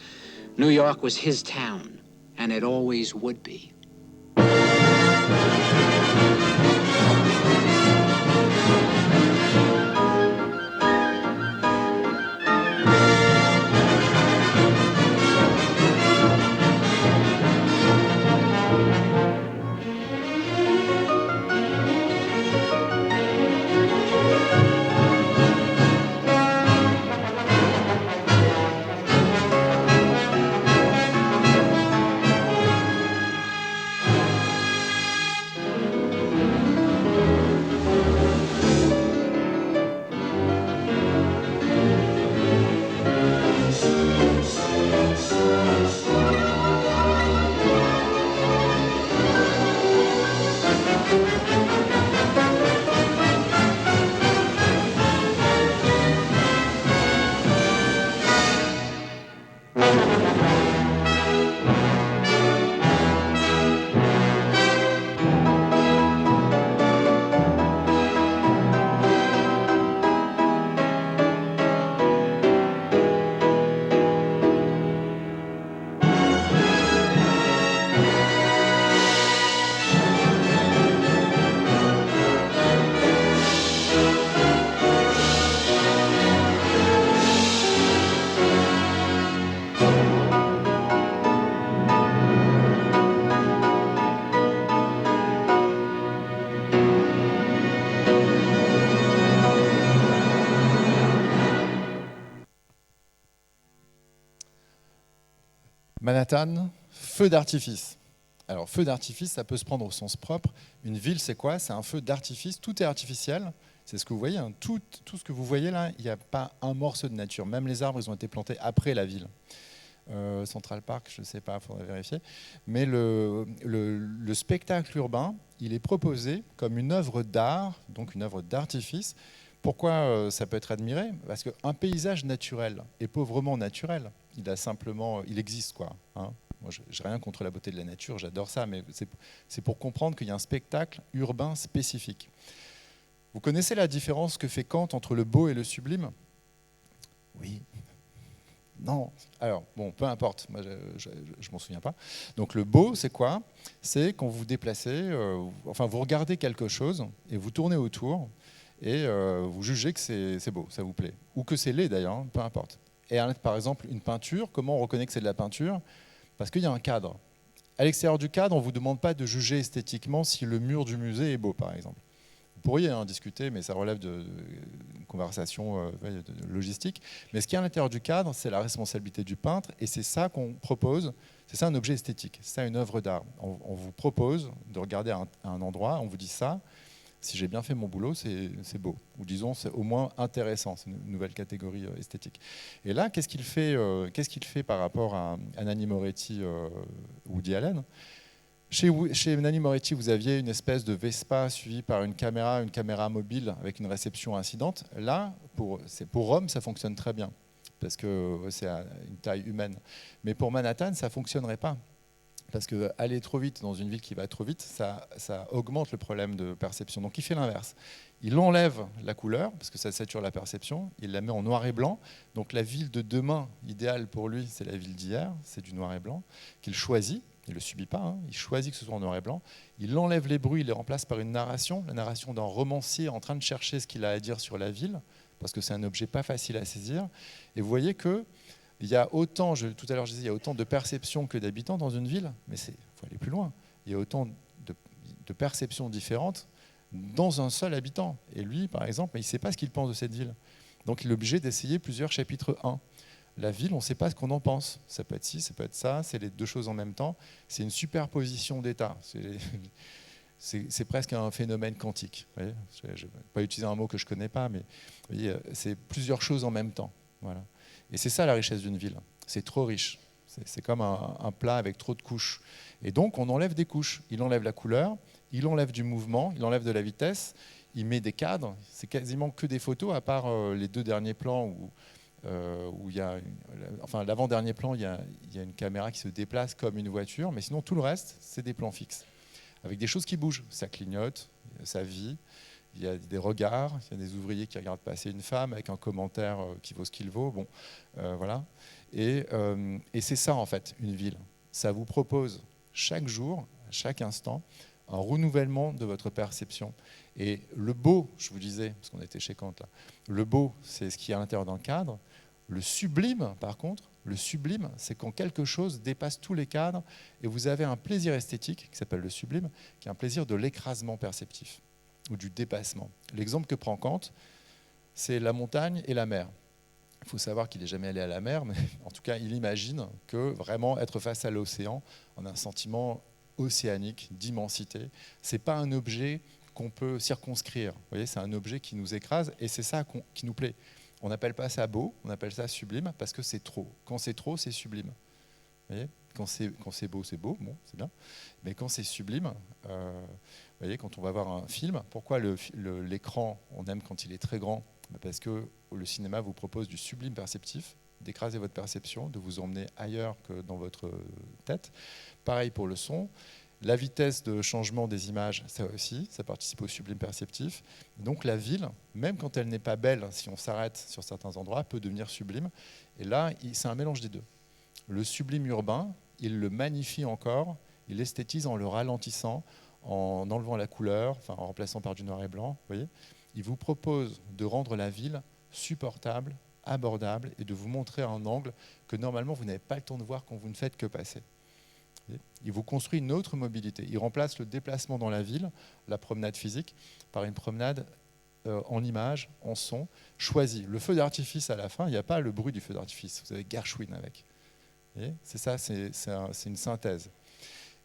New York was his town, and it always would be. Manhattan, feu d'artifice. Alors, feu d'artifice, ça peut se prendre au sens propre. Une ville, c'est quoi? C'est un feu d'artifice, tout est artificiel. C'est ce que vous voyez, hein. Tout ce que vous voyez là, il n'y a pas un morceau de nature. Même les arbres, ils ont été plantés après la ville. Central Park, je ne sais pas, il faudrait vérifier. Mais le spectacle urbain, il est proposé comme une œuvre d'art, donc une œuvre d'artifice. Pourquoi ça peut être admiré? Parce qu'un paysage naturel est pauvrement naturel. Il existe, quoi. Hein. Moi, je n'ai rien contre la beauté de la nature, j'adore ça, mais c'est pour comprendre qu'il y a un spectacle urbain spécifique. Vous connaissez la différence que fait Kant entre le beau et le sublime? Oui. Non. Alors, bon, peu importe, moi, je ne m'en souviens pas. Donc le beau, c'est quoi? C'est quand vous vous déplacez, vous regardez quelque chose et vous tournez autour et vous jugez que c'est beau, ça vous plaît. Ou que c'est laid d'ailleurs, peu importe. Et par exemple, une peinture, comment on reconnaît que c'est de la peinture? Parce qu'il y a un cadre. À l'extérieur du cadre, on ne vous demande pas de juger esthétiquement si le mur du musée est beau, par exemple. Vous pourriez discuter, mais ça relève d'une conversation de logistique. Mais ce qui est à l'intérieur du cadre, c'est la responsabilité du peintre, et c'est ça qu'on propose, c'est ça un objet esthétique, c'est ça une œuvre d'art. On vous propose de regarder à un endroit, on vous dit ça, si j'ai bien fait mon boulot, c'est beau. Ou disons, c'est au moins intéressant, c'est une nouvelle catégorie esthétique. Et là, qu'est-ce qu'il fait par rapport à Nanni Moretti ou Woody Allen? Chez Nanni Moretti, vous aviez une espèce de Vespa suivie par une caméra mobile avec une réception incidente. Là, pour Rome, ça fonctionne très bien, parce que c'est à une taille humaine. Mais pour Manhattan, ça ne fonctionnerait pas. Parce qu'aller trop vite dans une ville qui va trop vite, ça augmente le problème de perception. Donc il fait l'inverse. Il enlève la couleur, parce que ça sature la perception, il la met en noir et blanc. Donc la ville de demain, idéale pour lui, c'est la ville d'hier, c'est du noir et blanc, qu'il choisit. Il ne le subit pas, hein. Il choisit que ce soit en noir et blanc. Il enlève les bruits, il les remplace par une narration, la narration d'un romancier en train de chercher ce qu'il a à dire sur la ville, parce que c'est un objet pas facile à saisir. Et vous voyez qu'il y a autant, tout à l'heure je disais, il y a autant de perceptions que d'habitants dans une ville, mais il faut aller plus loin. Il y a autant de perceptions différentes dans un seul habitant. Et lui, par exemple, il ne sait pas ce qu'il pense de cette ville. Donc il est obligé d'essayer plusieurs chapitres 1. La ville, on ne sait pas ce qu'on en pense. Ça peut être ci, ça peut être ça, c'est les deux choses en même temps. C'est une superposition d'états. C'est presque un phénomène quantique. Vous voyez, je ne vais pas utiliser un mot que je ne connais pas, mais vous voyez, c'est plusieurs choses en même temps. Voilà. Et c'est ça la richesse d'une ville. C'est trop riche. C'est comme un plat avec trop de couches. Et donc, on enlève des couches. Il enlève la couleur, il enlève du mouvement, il enlève de la vitesse, il met des cadres. C'est quasiment que des photos, à part les deux derniers plans où il y a, l'avant-dernier plan, il y a une caméra qui se déplace comme une voiture, mais sinon tout le reste, c'est des plans fixes, avec des choses qui bougent. Ça clignote, ça vit, il y a des regards, il y a des ouvriers qui regardent passer une femme avec un commentaire qui vaut ce qu'il vaut. Bon, voilà. Et c'est ça en fait, une ville. Ça vous propose chaque jour, chaque instant, un renouvellement de votre perception. Et le beau, je vous disais, parce qu'on était chez Kant là, le beau, c'est ce qui est à l'intérieur d'un cadre. Le sublime, par contre, le sublime, c'est quand quelque chose dépasse tous les cadres et vous avez un plaisir esthétique qui s'appelle le sublime, qui est un plaisir de l'écrasement perceptif ou du dépassement. L'exemple que prend Kant, c'est la montagne et la mer. Il faut savoir qu'il n'est jamais allé à la mer, mais en tout cas, il imagine que vraiment être face à l'océan, on a un sentiment océanique, d'immensité. Ce n'est pas un objet qu'on peut circonscrire. Vous voyez, c'est un objet qui nous écrase et c'est ça qui nous plaît. On n'appelle pas ça beau, on appelle ça sublime parce que c'est trop. Quand c'est trop, c'est sublime. Vous voyez, quand c'est beau, bon, c'est bien. Mais quand c'est sublime, vous voyez, quand on va voir un film, pourquoi l'écran, on aime quand il est très grand? Parce que le cinéma vous propose du sublime perceptif, d'écraser votre perception, de vous emmener ailleurs que dans votre tête. Pareil pour le son. La vitesse de changement des images, ça aussi, ça participe au sublime perceptif. Donc la ville, même quand elle n'est pas belle, si on s'arrête sur certains endroits, peut devenir sublime. Et là, c'est un mélange des deux. Le sublime urbain, il le magnifie encore, il l'esthétise en le ralentissant, en enlevant la couleur, en remplaçant par du noir et blanc. Vous voyez, il vous propose de rendre la ville supportable, abordable et de vous montrer un angle que normalement vous n'avez pas le temps de voir quand vous ne faites que passer. Il vous construit une autre mobilité. Il remplace le déplacement dans la ville, la promenade physique, par une promenade en images, en son, choisie. Le feu d'artifice à la fin, il n'y a pas le bruit du feu d'artifice. Vous avez Gershwin avec. C'est ça, c'est une synthèse.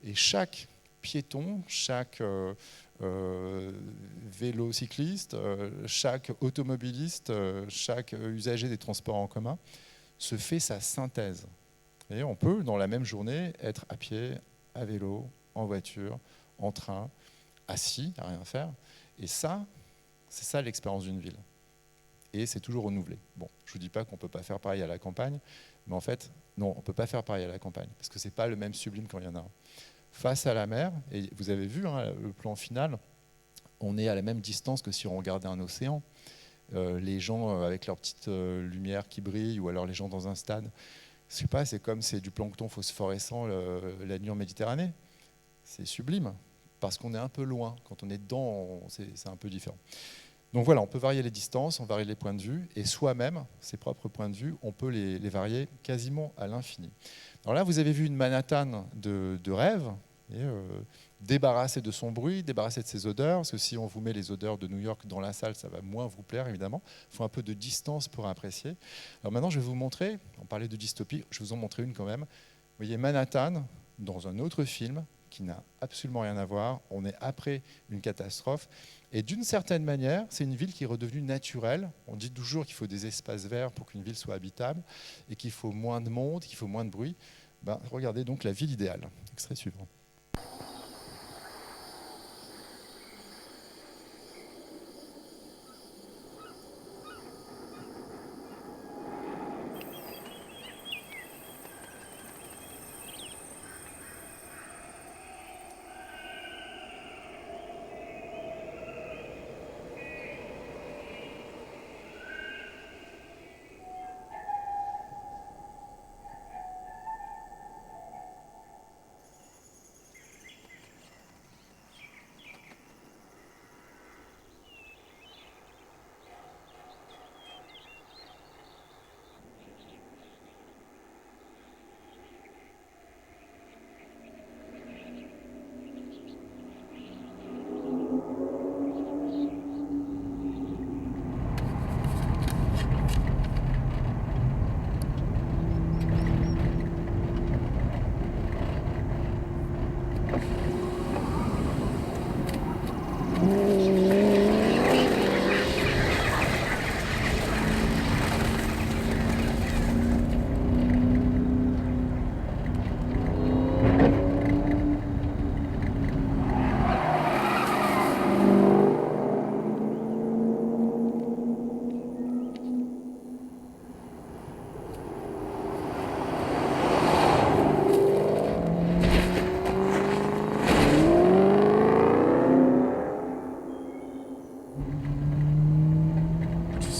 Et chaque piéton, chaque vélocycliste, chaque automobiliste, chaque usager des transports en commun se fait sa synthèse. Et on peut, dans la même journée, être à pied, à vélo, en voiture, en train, assis, à rien faire. Et ça, c'est ça l'expérience d'une ville. Et c'est toujours renouvelé. Bon, je ne vous dis pas qu'on ne peut pas faire pareil à la campagne, mais en fait, non, on ne peut pas faire pareil à la campagne, parce que ce n'est pas le même sublime quand il y en a un. Face à la mer, et vous avez vu le plan final, on est à la même distance que si on regardait un océan. Les gens avec leur petite lumière qui brille, ou alors les gens dans un stade, je sais pas, c'est comme c'est du plancton phosphorescent la nuit en Méditerranée. C'est sublime, parce qu'on est un peu loin. Quand on est dedans, c'est un peu différent. Donc voilà, on peut varier les distances, on varie les points de vue, et soi-même, ses propres points de vue, on peut les varier quasiment à l'infini. Alors là, vous avez vu une Manhattan de rêve, débarrassée de son bruit, débarrassée de ses odeurs, parce que si on vous met les odeurs de New York dans la salle, ça va moins vous plaire, évidemment. Il faut un peu de distance pour apprécier. Alors maintenant, je vais vous montrer, on parlait de dystopie, je vais vous en montrer une quand même. Vous voyez Manhattan, dans un autre film, qui n'a absolument rien à voir. On est après une catastrophe. Et d'une certaine manière, c'est une ville qui est redevenue naturelle. On dit toujours qu'il faut des espaces verts pour qu'une ville soit habitable et qu'il faut moins de monde, qu'il faut moins de bruit. Regardez donc la ville idéale. Extrait suivant.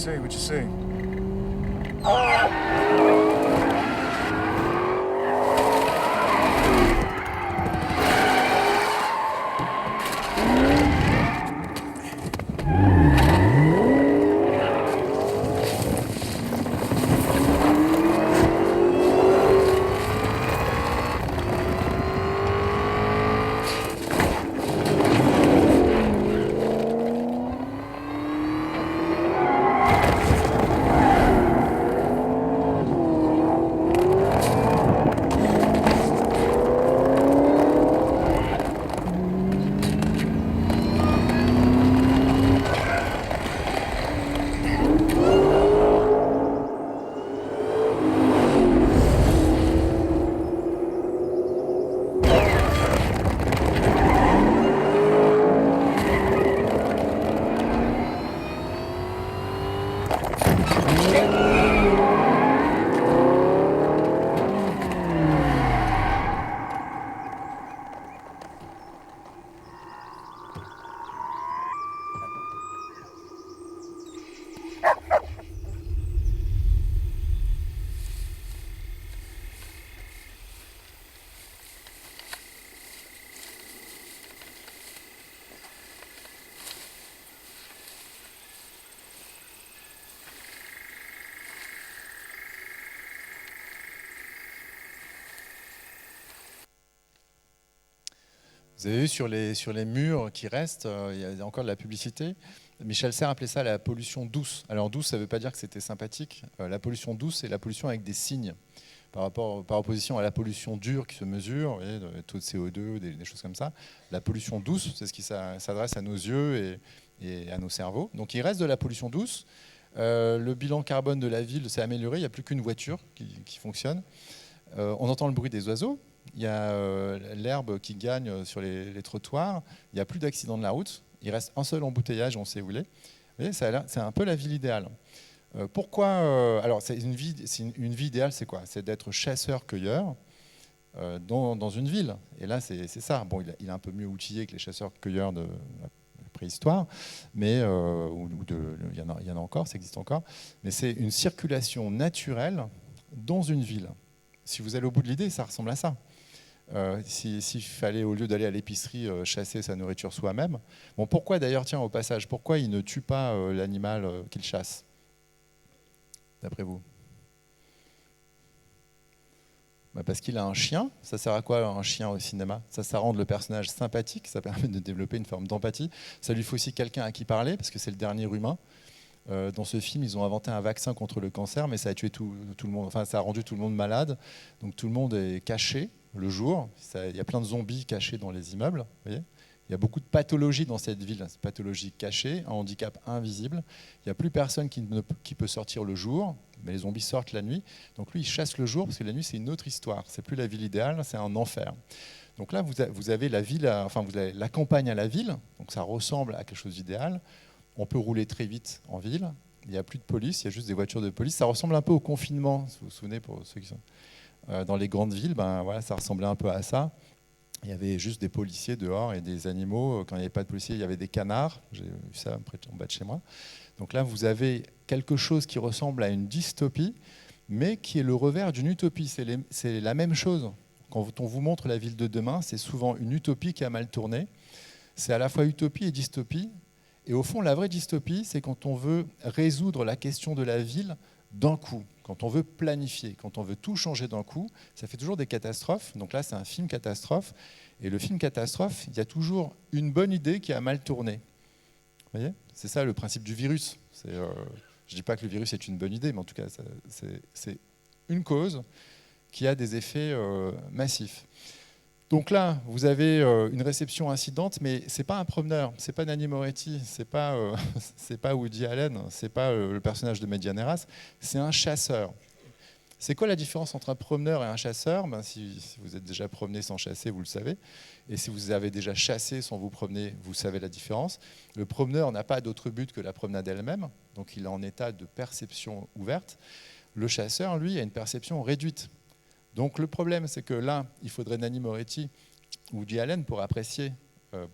What you say? Vous avez vu sur les murs qui restent, il y a encore de la publicité. Michel Serres appelait ça la pollution douce. Alors douce, ça ne veut pas dire que c'était sympathique. La pollution douce, c'est la pollution avec des signes. par opposition à la pollution dure qui se mesure, vous voyez, le taux de CO2, des choses comme ça. La pollution douce, c'est ce qui s'adresse à nos yeux et à nos cerveaux. Donc il reste de la pollution douce. Le bilan carbone de la ville s'est amélioré, il n'y a plus qu'une voiture qui fonctionne. On entend le bruit des oiseaux, il y a l'herbe qui gagne sur les trottoirs, il n'y a plus d'accidents de la route, il reste un seul embouteillage, on sait où il est. Vous voyez, c'est un peu la ville idéale. Pourquoi alors, une vie idéale, c'est quoi? C'est d'être chasseur-cueilleur dans une ville. Et là, c'est ça. Bon, il est un peu mieux outillé que les chasseurs-cueilleurs de la préhistoire, mais il y en a encore, ça existe encore. Mais c'est une circulation naturelle dans une ville. Si vous allez au bout de l'idée, ça ressemble à ça. S'il fallait, au lieu d'aller à l'épicerie, chasser sa nourriture soi-même. Bon, pourquoi d'ailleurs, tiens, au passage, pourquoi il ne tue pas l'animal qu'il chasse, d'après vous? Parce qu'il a un chien. Ça sert à quoi un chien au cinéma? Ça rend le personnage sympathique, ça permet de développer une forme d'empathie. Ça lui faut aussi quelqu'un à qui parler, parce que c'est le dernier humain. Dans ce film, ils ont inventé un vaccin contre le cancer, mais ça a tué tout le monde. Enfin, ça a rendu tout le monde malade. Donc tout le monde est caché le jour. Il y a plein de zombies cachés dans les immeubles. Vous voyez, il y a beaucoup de pathologies dans cette ville, pathologies cachées, un handicap invisible. Il n'y a plus personne qui peut sortir le jour, mais les zombies sortent la nuit. Donc lui, il chasse le jour, parce que la nuit, c'est une autre histoire. C'est plus la ville idéale, c'est un enfer. Donc là, vous avez la ville, vous avez la campagne à la ville, donc ça ressemble à quelque chose d'idéal. On peut rouler très vite en ville. Il n'y a plus de police, il y a juste des voitures de police. Ça ressemble un peu au confinement, si vous vous souvenez, pour ceux qui sont dans les grandes villes. Voilà, ça ressemblait un peu à ça. Il y avait juste des policiers dehors et des animaux. Quand il n'y avait pas de policiers, il y avait des canards. J'ai vu ça en bas de chez moi. Donc là, vous avez quelque chose qui ressemble à une dystopie, mais qui est le revers d'une utopie. C'est la même chose. Quand on vous montre la ville de demain, c'est souvent une utopie qui a mal tourné. C'est à la fois utopie et dystopie. Et au fond, la vraie dystopie, c'est quand on veut résoudre la question de la ville d'un coup, quand on veut planifier, quand on veut tout changer d'un coup, ça fait toujours des catastrophes. Donc là, c'est un film catastrophe. Et le film catastrophe, il y a toujours une bonne idée qui a mal tourné. Vous voyez ? C'est ça le principe du virus. Je ne dis pas que le virus est une bonne idée, mais en tout cas, c'est une cause qui a des effets massifs. Donc là, vous avez une réception incidente, mais ce n'est pas un promeneur, ce n'est pas Nanni Moretti, ce n'est pas Woody Allen, ce n'est pas le personnage de Medianeras, c'est un chasseur. C'est quoi la différence entre un promeneur et un chasseur ? Si vous êtes déjà promené sans chasser, vous le savez. Et si vous avez déjà chassé sans vous promener, vous savez la différence. Le promeneur n'a pas d'autre but que la promenade elle-même, donc il est en état de perception ouverte. Le chasseur, lui, a une perception réduite. Donc le problème, c'est que là, il faudrait Nanni Moretti ou Woody Allen pour apprécier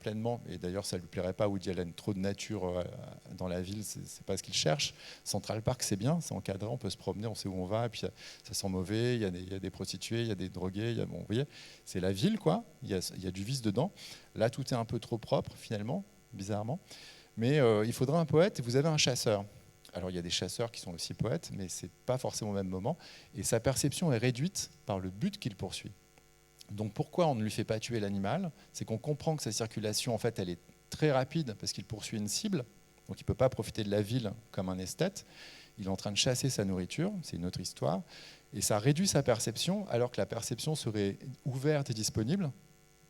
pleinement, et d'ailleurs ça ne lui plairait pas à Woody Allen, trop de nature dans la ville, c'est pas ce qu'il cherche. Central Park, c'est bien, c'est encadré, on peut se promener, on sait où on va, et puis ça sent mauvais, il y a des prostituées, il y a des drogués, bon, vous voyez, c'est la ville, quoi. Il y a du vice dedans. Là, tout est un peu trop propre, finalement, bizarrement. Mais il faudra un poète, et vous avez un chasseur. Alors il y a des chasseurs qui sont aussi poètes, mais ce n'est pas forcément au même moment. Et sa perception est réduite par le but qu'il poursuit. Donc pourquoi on ne lui fait pas tuer l'animal ? C'est qu'on comprend que sa circulation, en fait, elle est très rapide parce qu'il poursuit une cible. Donc il ne peut pas profiter de la ville comme un esthète. Il est en train de chasser sa nourriture, c'est une autre histoire. Et ça réduit sa perception, alors que la perception serait ouverte et disponible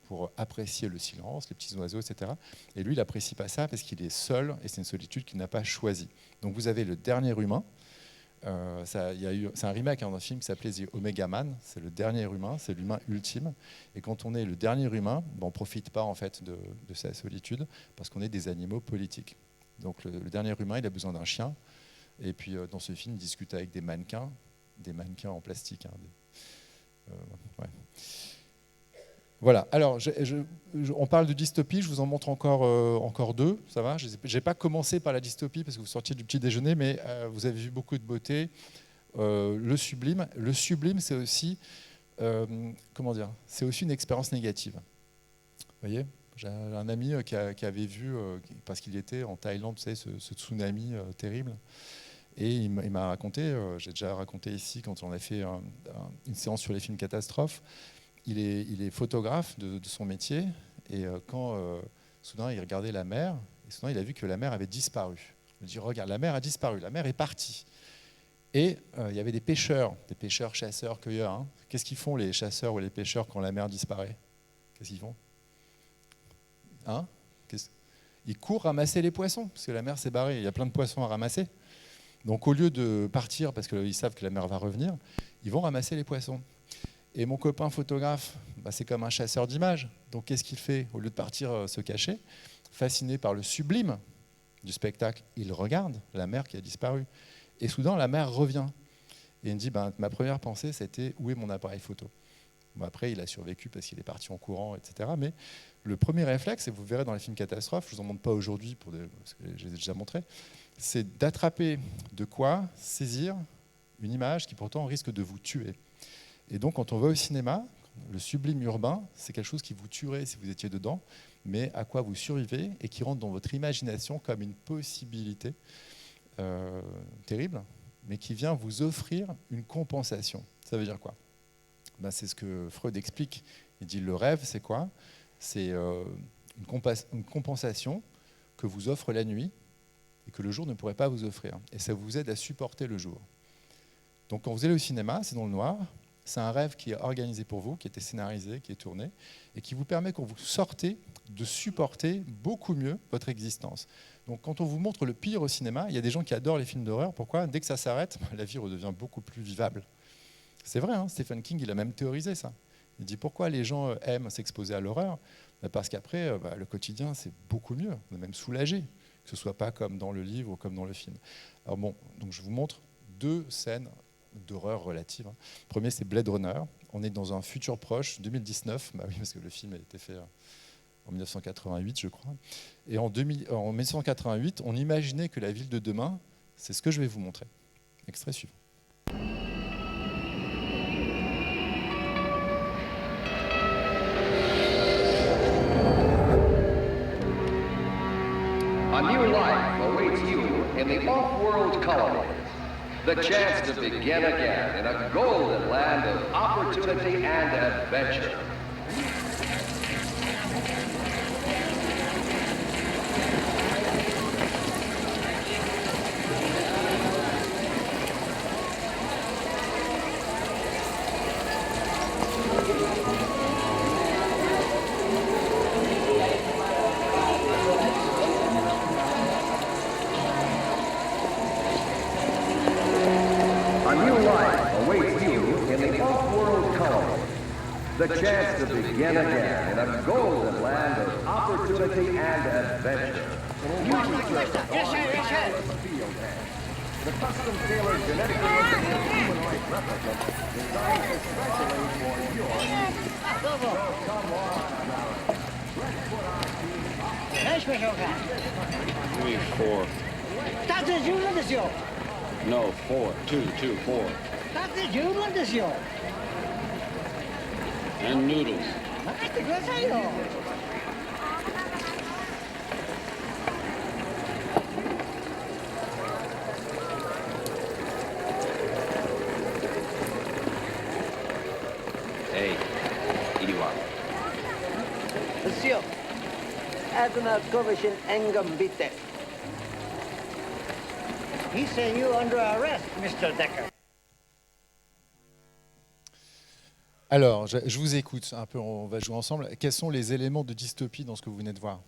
pour apprécier le silence, les petits oiseaux, etc. Et lui, il n'apprécie pas ça parce qu'il est seul et c'est une solitude qu'il n'a pas choisie. Donc vous avez le dernier humain. C'est un remake d'un film qui s'appelait The Omega Man. C'est le dernier humain, c'est l'humain ultime. Et quand on est le dernier humain, on ne profite pas en fait de sa solitude parce qu'on est des animaux politiques. Donc le dernier humain, il a besoin d'un chien. Et puis dans ce film, il discute avec des mannequins en plastique. Ouais. Voilà, alors on parle de dystopie, je vous en montre encore deux, ça va. Je n'ai pas commencé par la dystopie parce que vous sortiez du petit déjeuner, mais vous avez vu beaucoup de beauté. Le sublime, c'est aussi, c'est aussi une expérience négative. Vous voyez, j'ai un ami qui avait vu, parce qu'il était en Thaïlande, vous savez, ce tsunami terrible. Et il m'a raconté, j'ai déjà raconté ici quand on a fait une séance sur les films catastrophes. Il est photographe de son métier et quand soudain il regardait la mer, et soudain il a vu que la mer avait disparu. Il dit regarde, la mer a disparu, la mer est partie. Et il y avait des pêcheurs, chasseurs, cueilleurs. Hein. Qu'est-ce qu'ils font les chasseurs ou les pêcheurs quand la mer disparaît? Qu'est-ce qu'ils font? Hein? Ils courent ramasser les poissons, parce que la mer s'est barrée, il y a plein de poissons à ramasser. Donc au lieu de partir, parce qu'ils savent que la mer va revenir, ils vont ramasser les poissons. Et mon copain photographe, c'est comme un chasseur d'images. Donc qu'est-ce qu'il fait? Au lieu de partir se cacher, fasciné par le sublime du spectacle, il regarde la mer qui a disparu. Et soudain, la mer revient. Et il me dit, ma première pensée, c'était, où est mon appareil photo? Après, il a survécu parce qu'il est parti en courant, etc. Mais le premier réflexe, et vous verrez dans les films catastrophes, je ne vous en montre pas aujourd'hui, parce que je les ai déjà montrés, c'est d'attraper de quoi saisir une image qui pourtant risque de vous tuer. Et donc, quand on va au cinéma, le sublime urbain, c'est quelque chose qui vous tuerait si vous étiez dedans, mais à quoi vous survivez et qui rentre dans votre imagination comme une possibilité terrible, mais qui vient vous offrir une compensation. Ça veut dire quoi? C'est ce que Freud explique. Il dit le rêve, c'est quoi? C'est une compensation que vous offre la nuit et que le jour ne pourrait pas vous offrir. Et ça vous aide à supporter le jour. Donc quand vous allez au cinéma, c'est dans le noir, c'est un rêve qui est organisé pour vous, qui a été scénarisé, qui est tourné, et qui vous permet, quand vous sortez, de supporter beaucoup mieux votre existence. Donc quand on vous montre le pire au cinéma, il y a des gens qui adorent les films d'horreur. Pourquoi? Dès que ça s'arrête, la vie redevient beaucoup plus vivable. C'est vrai, hein, Stephen King, il a même théorisé ça. Il dit pourquoi les gens aiment s'exposer à l'horreur? Parce qu'après, le quotidien, c'est beaucoup mieux. On est même soulagé, que ce ne soit pas comme dans le livre ou comme dans le film. Alors bon, donc je vous montre 2 scènes d'horreur relative. Le premier, c'est Blade Runner. On est dans un futur proche, 2019, oui, parce que le film a été fait en 1988, je crois. Et en 1988, on imaginait que la ville de demain, c'est ce que je vais vous montrer. Extrait suivant. A new life awaits you in the off-world colonies. The chance to begin again in a golden land of opportunity and adventure. The chance to begin again in a golden land of opportunity and adventure. The custom-tailored genetically engineered humanoid replica designed especially for your needs. So come on about it. Let's put our team up. 何しましょうか? Give me 4. 2つで十分ですよ. No, 4. 2, 4. 2つで十分ですよ. And noodles. 任せてくださいよ. Hey, Iwa. Monsieur, Admiral Kovachin Engam Bite. He say you under arrest, Mr. Decker. Alors, je vous écoute un peu, on va jouer ensemble. Quels sont les éléments de dystopie dans ce que vous venez de voir?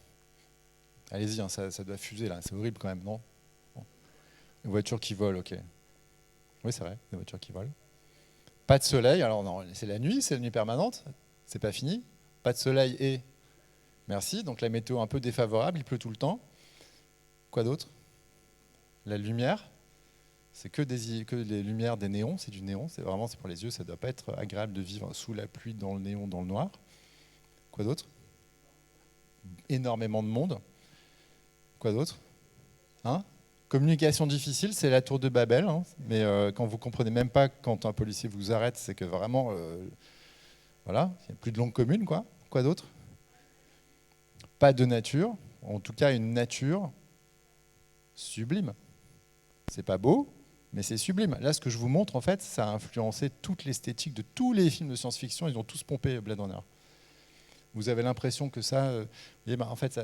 Allez-y, hein, ça doit fuser là, c'est horrible quand même, non? Bon. Une voiture qui vole, ok. Oui, c'est vrai, une voiture qui vole. Pas de soleil, alors non, c'est la nuit permanente, c'est pas fini. Pas de soleil et... Merci, donc la météo un peu défavorable, il pleut tout le temps. Quoi d'autre? La lumière. C'est que les lumières des néons, c'est du néon, c'est pour les yeux, ça ne doit pas être agréable de vivre sous la pluie, dans le néon, dans le noir. Quoi d'autre? Énormément de monde. Quoi d'autre? Hein? Communication difficile, c'est la tour de Babel, hein, mais quand vous ne comprenez même pas quand un policier vous arrête, c'est que vraiment, voilà, il n'y a plus de langue commune, quoi. Quoi d'autre? Pas de nature, en tout cas une nature sublime. C'est pas beau, mais c'est sublime. Là, ce que je vous montre, en fait, ça a influencé toute l'esthétique de tous les films de science-fiction. Ils ont tous pompé Blade Runner. Vous avez l'impression que ça... en fait,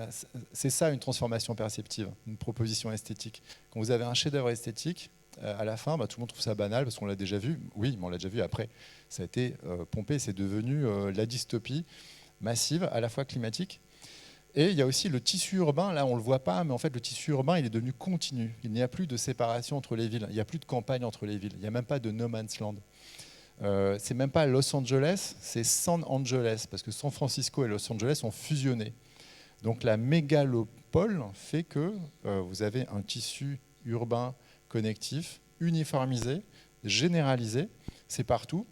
c'est ça une transformation perceptive, une proposition esthétique. Quand vous avez un chef-d'œuvre esthétique, à la fin, tout le monde trouve ça banal parce qu'on l'a déjà vu. Oui, mais on l'a déjà vu après. Ça a été pompé, c'est devenu la dystopie massive, à la fois climatique. Et il y a aussi le tissu urbain, là on ne le voit pas, mais en fait le tissu urbain il est devenu continu. Il n'y a plus de séparation entre les villes, il n'y a plus de campagne entre les villes, il n'y a même pas de no man's land. C'est même pas Los Angeles, c'est San Angeles, parce que San Francisco et Los Angeles ont fusionné. Donc la mégalopole fait que vous avez un tissu urbain connectif, uniformisé, généralisé, c'est partout.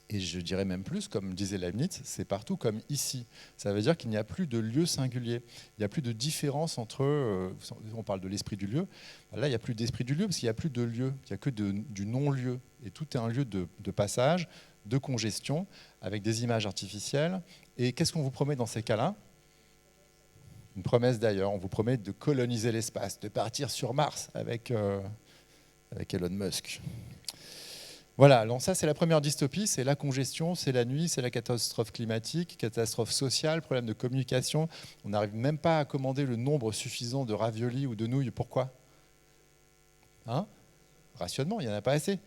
Et je dirais même plus, comme disait Leibniz, c'est partout comme ici. Ça veut dire qu'il n'y a plus de lieu singulier. Il n'y a plus de différence entre... on parle de l'esprit du lieu. Là, il n'y a plus d'esprit du lieu parce qu'il n'y a plus de lieu. Il n'y a que du non-lieu. Et tout est un lieu de passage, de congestion, avec des images artificielles. Et qu'est-ce qu'on vous promet dans ces cas-là ? Une promesse d'ailleurs. On vous promet de coloniser l'espace, de partir sur Mars avec Elon Musk. Voilà, donc ça c'est la première dystopie, c'est la congestion, c'est la nuit, c'est la catastrophe climatique, catastrophe sociale, problème de communication. On n'arrive même pas à commander le nombre suffisant de raviolis ou de nouilles. Pourquoi ? Rationnement, il n'y en a pas assez.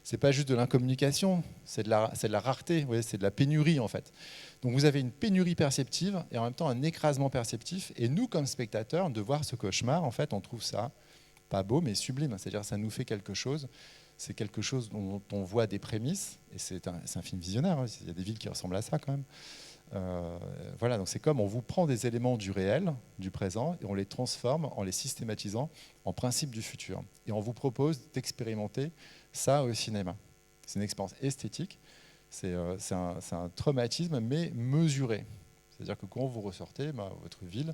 C'est pas juste de l'incommunication, c'est de la rareté, vous voyez, c'est de la pénurie en fait. Donc vous avez une pénurie perceptive et en même temps un écrasement perceptif. Et nous, comme spectateurs, de voir ce cauchemar, en fait, on trouve ça pas beau mais sublime. C'est-à-dire ça nous fait quelque chose. C'est quelque chose dont on voit des prémices, et c'est un film visionnaire, hein. Il y a des villes qui ressemblent à ça quand même. Voilà, donc c'est comme on vous prend des éléments du réel, du présent, et on les transforme en les systématisant en principe du futur. Et on vous propose d'expérimenter ça au cinéma. C'est une expérience esthétique, c'est un traumatisme, mais mesuré. C'est-à-dire que quand vous ressortez, votre ville...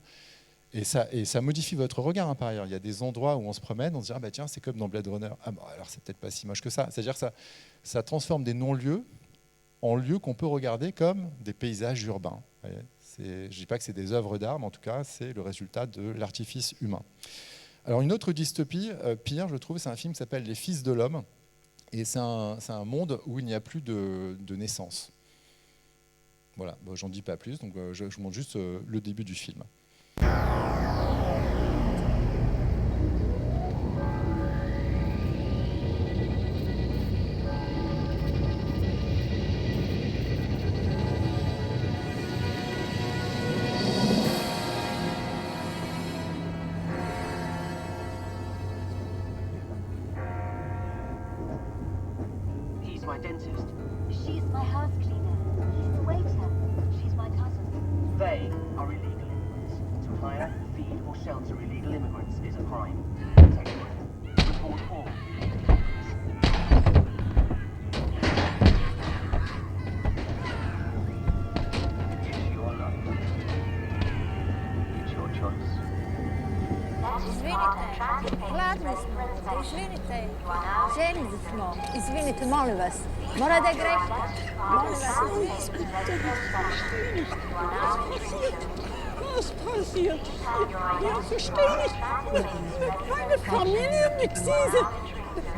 Et ça modifie votre regard, hein, par ailleurs. Il y a des endroits où on se promène, on se dit tiens, c'est comme dans Blade Runner. Alors c'est peut-être pas si moche que ça. C'est-à-dire que ça transforme des non-lieux en lieux qu'on peut regarder comme des paysages urbains. Je ne dis pas que c'est des œuvres d'art, mais en tout cas, c'est le résultat de l'artifice humain. Alors une autre dystopie, pire, je trouve, c'est un film qui s'appelle Les Fils de l'Homme. Et c'est un monde où il n'y a plus de naissance. Voilà, j'en dis pas plus, donc je vous montre juste le début du film. He's my dentist. She's my house cleaner. He's the waiter. She's my cousin. They are illegal immigrants. To hire, feed, or shelter illegal immigrants is a crime. Take one. Report all. It's your life. It's your choice. Извините, извините, извините, моля вас. Моля да греша. Моля вас. Was passiert? Ja, verstehe ich. Meine Familie mit dieser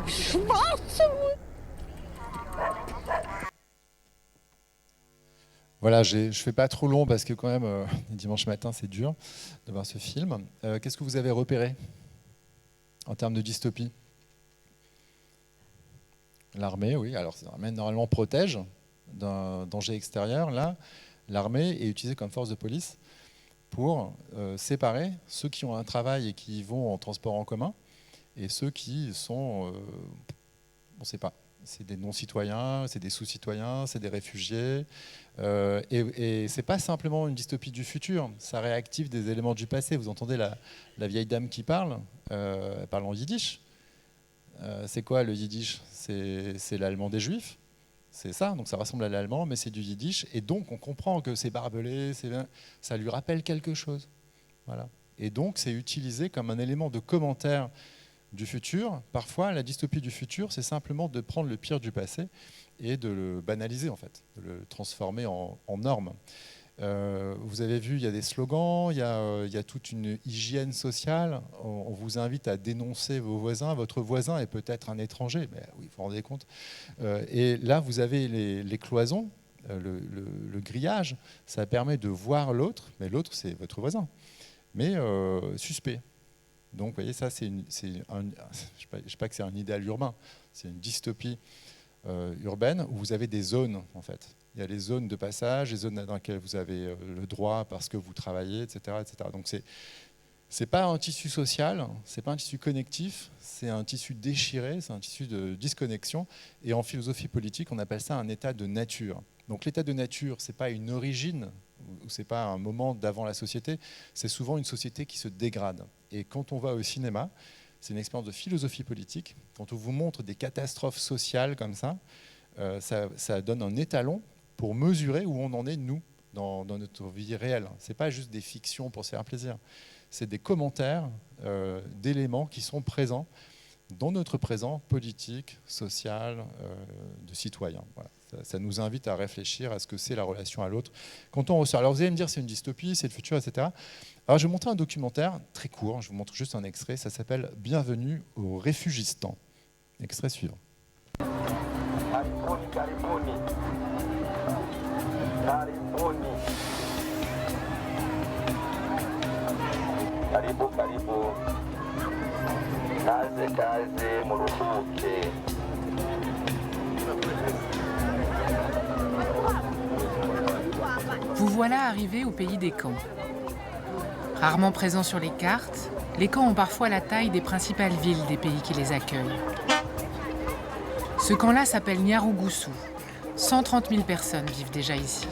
schwarzen... Voilà, je ne fais pas trop long parce que quand même, dimanche matin, c'est dur de voir ce film. Qu'est-ce que vous avez repéré en termes de dystopie ? L'armée, oui. Alors, l'armée, normalement, protège d'un danger extérieur. Là, l'armée est utilisée comme force de police pour séparer ceux qui ont un travail et qui vont en transport en commun et ceux qui sont... on ne sait pas. C'est des non-citoyens, c'est des sous-citoyens, c'est des réfugiés. Et ce n'est pas simplement une dystopie du futur, ça réactive des éléments du passé. Vous entendez la vieille dame qui parle, elle parle en yiddish. C'est quoi le yiddish ? C'est l'allemand des juifs. C'est ça, donc ça ressemble à l'allemand, mais c'est du yiddish. Et donc on comprend que c'est barbelé, ça lui rappelle quelque chose. Voilà. Et donc c'est utilisé comme un élément de commentaire du futur. Parfois, la dystopie du futur, c'est simplement de prendre le pire du passé et de le banaliser, en fait, de le transformer en norme. Vous avez vu, il y a des slogans, il y a toute une hygiène sociale. On vous invite à dénoncer vos voisins. Votre voisin est peut-être un étranger, mais oui, vous vous rendez compte. Et là, vous avez les cloisons, le grillage. Ça permet de voir l'autre, mais l'autre, c'est votre voisin, mais suspect. Donc, vous voyez, ça, je ne sais pas que c'est un idéal urbain, c'est une dystopie urbaine où vous avez des zones, en fait. Il y a les zones de passage, les zones dans lesquelles vous avez le droit parce que vous travaillez, etc. etc. Donc, c'est pas un tissu social, c'est pas un tissu connectif, c'est un tissu déchiré, c'est un tissu de disconnexion. Et en philosophie politique, on appelle ça un état de nature. Donc l'état de nature, c'est pas une origine, ou c'est pas un moment d'avant la société, c'est souvent une société qui se dégrade. Et quand on va au cinéma, c'est une expérience de philosophie politique. Quand on vous montre des catastrophes sociales comme ça, ça donne un étalon pour mesurer où on en est, nous, dans notre vie réelle. C'est pas juste des fictions pour se faire plaisir. C'est des commentaires d'éléments qui sont présents dans notre présent politique, social, de citoyen. Voilà. Ça nous invite à réfléchir à ce que c'est la relation à l'autre. Quand on ressort, alors vous allez me dire c'est une dystopie, c'est le futur, etc. Alors je vais vous montrer un documentaire très court, je vous montre juste un extrait, ça s'appelle « Bienvenue au Réfugistan ». Extrait suivant. Karibu, karibu. Kaze, kaze, muruhuke. Vous voilà arrivé au pays des camps. Rarement présents sur les cartes, les camps ont parfois la taille des principales villes des pays qui les accueillent. Ce camp-là s'appelle Nyarugusu. 130 000 personnes vivent déjà ici.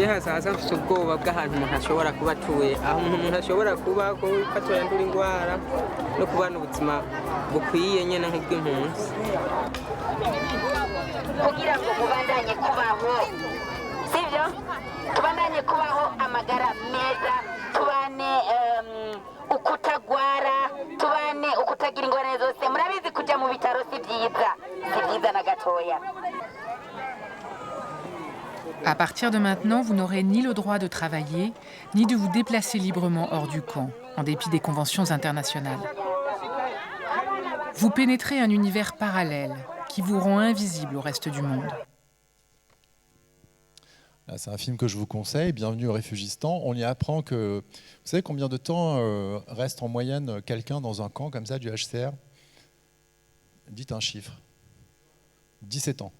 hasa mfite ubwoba bw'ahantu umuntu ashobora kuba atuye aho umuntu ashobora kuba ko yandura indwara no kubana ubuzima bukwiye nyine nk'ubw'impunzi kugira ngo mubandanye kubaho sibyo tubandanye kubaho amagara meza tubane ukutagwara tubane ukutagira ingorane zose murabizi kujya mu bitaro si byiza na gatoya. À partir de maintenant, vous n'aurez ni le droit de travailler, ni de vous déplacer librement hors du camp, en dépit des conventions internationales. Vous pénétrez un univers parallèle qui vous rend invisible au reste du monde. C'est un film que je vous conseille, Bienvenue au Réfugistan. On y apprend que... Vous savez combien de temps reste en moyenne quelqu'un dans un camp comme ça du HCR? Dites un chiffre. 17 ans.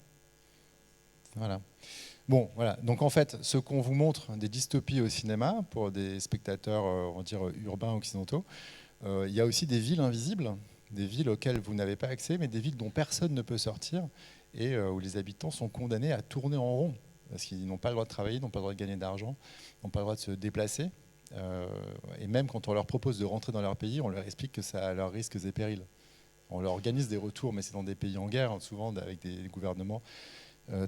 Voilà. Bon, voilà. Donc en fait, ce qu'on vous montre des dystopies au cinéma, pour des spectateurs, on va dire, urbains occidentaux, il y a aussi des villes invisibles, des villes auxquelles vous n'avez pas accès, mais des villes dont personne ne peut sortir et où les habitants sont condamnés à tourner en rond, parce qu'ils n'ont pas le droit de travailler, n'ont pas le droit de gagner d'argent, n'ont pas le droit de se déplacer. Et même quand on leur propose de rentrer dans leur pays, on leur explique que ça a leurs risques et périls. On leur organise des retours, mais c'est dans des pays en guerre, souvent avec des gouvernements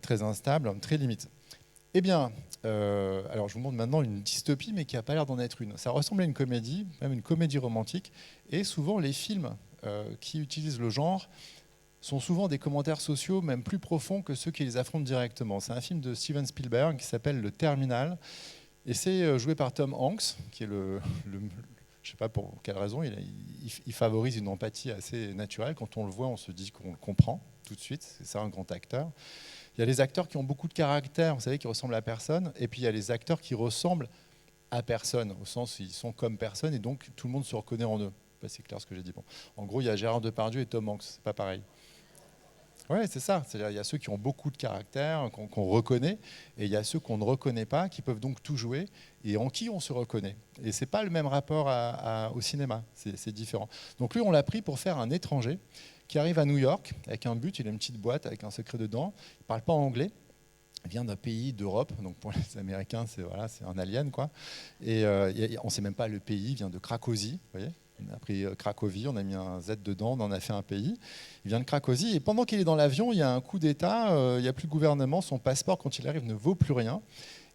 très instable, très limite. Eh bien, alors je vous montre maintenant une dystopie, mais qui n'a pas l'air d'en être une. Ça ressemble à une comédie, même une comédie romantique, et souvent les films qui utilisent le genre sont souvent des commentaires sociaux, même plus profonds que ceux qui les affrontent directement. C'est un film de Steven Spielberg qui s'appelle Le Terminal, et c'est joué par Tom Hanks, qui est je ne sais pas pour quelle raison, il favorise une empathie assez naturelle. Quand on le voit, on se dit qu'on le comprend tout de suite, c'est un grand acteur. Il y a les acteurs qui ont beaucoup de caractère, vous savez, qui ressemblent à personne, et puis il y a les acteurs qui ressemblent à personne, au sens où ils sont comme personne, et donc tout le monde se reconnaît en eux. C'est clair ce que j'ai dit. Bon. En gros, il y a Gérard Depardieu et Tom Hanks, c'est pas pareil. Ouais, c'est ça. C'est-à-dire, il y a ceux qui ont beaucoup de caractère, qu'on reconnaît, et il y a ceux qu'on ne reconnaît pas, qui peuvent donc tout jouer, et en qui on se reconnaît. Et c'est pas le même rapport au cinéma, c'est différent. Donc lui, on l'a pris pour faire un étranger qui arrive à New York avec un but, il a une petite boîte avec un secret dedans, il ne parle pas anglais, il vient d'un pays d'Europe, donc pour les Américains, c'est un alien, quoi. Et on ne sait même pas le pays, il vient de Cracovie, vous voyez. On a pris Cracovie, on a mis un Z dedans, on en a fait un pays. Il vient de Cracovie, et pendant qu'il est dans l'avion, il y a un coup d'État, il n'y a plus de gouvernement, son passeport, quand il arrive, ne vaut plus rien.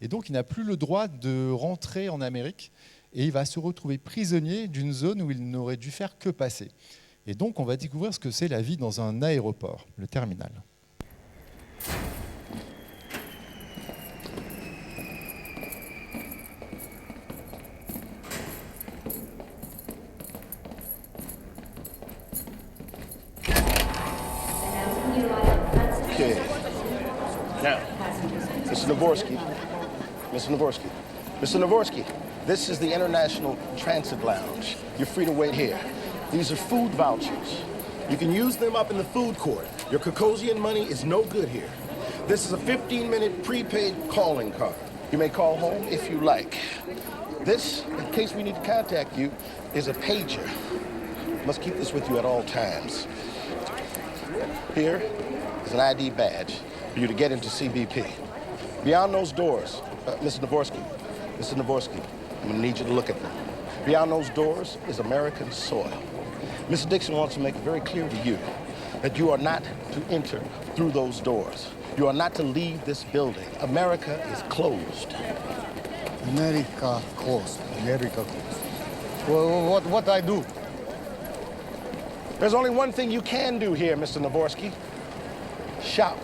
Et donc, il n'a plus le droit de rentrer en Amérique, et il va se retrouver prisonnier d'une zone où il n'aurait dû faire que passer. Et donc, on va découvrir ce que c'est la vie dans un aéroport, le terminal. Okay. Now, Mr. Navorsky, Mr. Navorsky, this is the International Transit Lounge. You're free to wait here. These are food vouchers. You can use them up in the food court. Your Caucasian money is no good here. This is a 15-minute prepaid calling card. You may call home if you like. This, in case we need to contact you, is a pager. You must keep this with you at all times. Here is an ID badge for you to get into CBP. Beyond those doors, Mr. Navorsky, I'm gonna need you to look at them. Beyond those doors is American soil. Mr. Dixon wants to make it very clear to you that you are not to enter through those doors. You are not to leave this building. America is closed. America closed. America closed. Well, what I do? There's only one thing you can do here, Mr. Navorsky. Shop.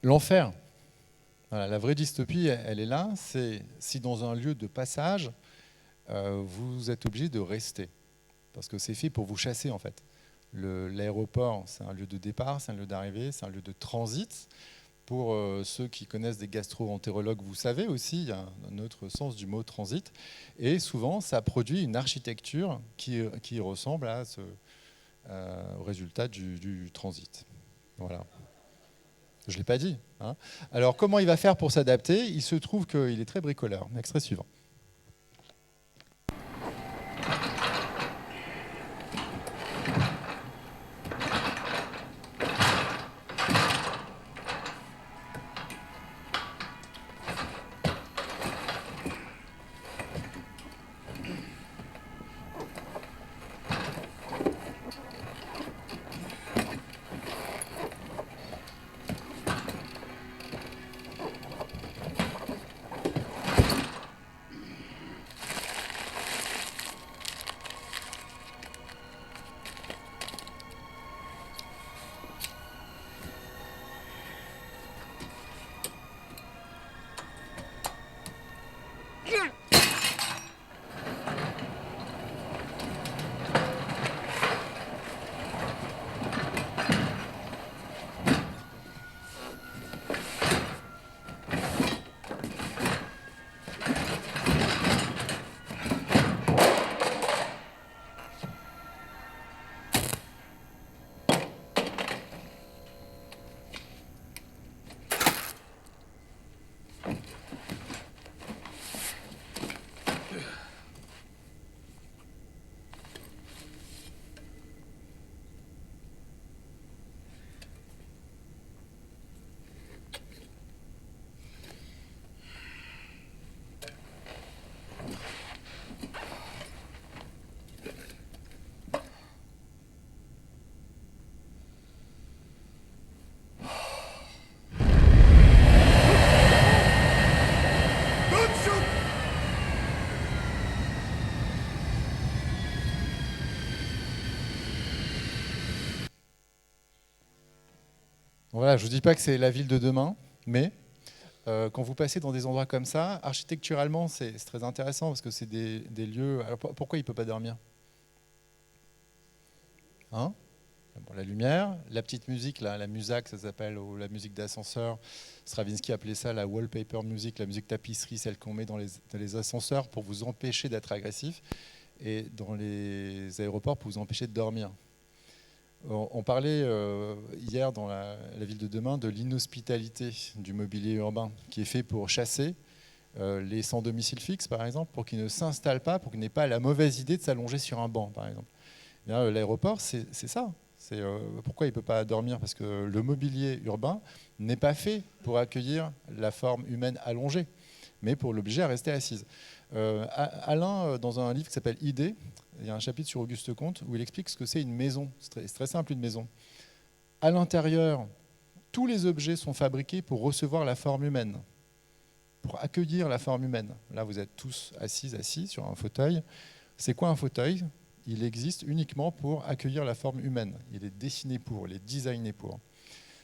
L'enfer. Voilà, la vraie dystopie, elle est là. C'est si dans un lieu de passage, vous êtes obligé de rester. Parce que c'est fait pour vous chasser, en fait. L'aéroport, c'est un lieu de départ, c'est un lieu d'arrivée, c'est un lieu de transit. Pour ceux qui connaissent des gastro-entérologues, vous savez aussi, il y a un autre sens du mot transit. Et souvent, ça produit une architecture qui ressemble au résultat du transit. Voilà. Je ne l'ai pas dit. Hein. Alors, comment il va faire pour s'adapter? Il se trouve qu'il est très bricoleur. Extrait suivant. Voilà, je ne vous dis pas que c'est la ville de demain, mais quand vous passez dans des endroits comme ça, architecturalement, c'est très intéressant parce que c'est des lieux... Alors, pourquoi il ne peut pas dormir? Hein? Bon, la lumière, la petite musique, la musac, ça s'appelle, ou la musique d'ascenseur. Stravinsky appelait ça la wallpaper music, la musique tapisserie, celle qu'on met dans les ascenseurs pour vous empêcher d'être agressif, et dans les aéroports pour vous empêcher de dormir. On parlait hier dans la ville de demain de l'inhospitalité du mobilier urbain qui est fait pour chasser les sans domicile fixe, par exemple, pour qu'ils ne s'installent pas, pour qu'ils n'aient pas la mauvaise idée de s'allonger sur un banc, par exemple. L'aéroport, c'est ça. Pourquoi il ne peut pas dormir? Parce que le mobilier urbain n'est pas fait pour accueillir la forme humaine allongée, mais pour l'obliger à rester assise. Alain, dans un livre qui s'appelle Idées, il y a un chapitre sur Auguste Comte où il explique ce que c'est une maison. C'est très simple, une maison. À l'intérieur, tous les objets sont fabriqués pour recevoir la forme humaine, pour accueillir la forme humaine. Là, vous êtes tous assis sur un fauteuil. C'est quoi un fauteuil? Il existe uniquement pour accueillir la forme humaine. Il est dessiné pour, il est designé pour.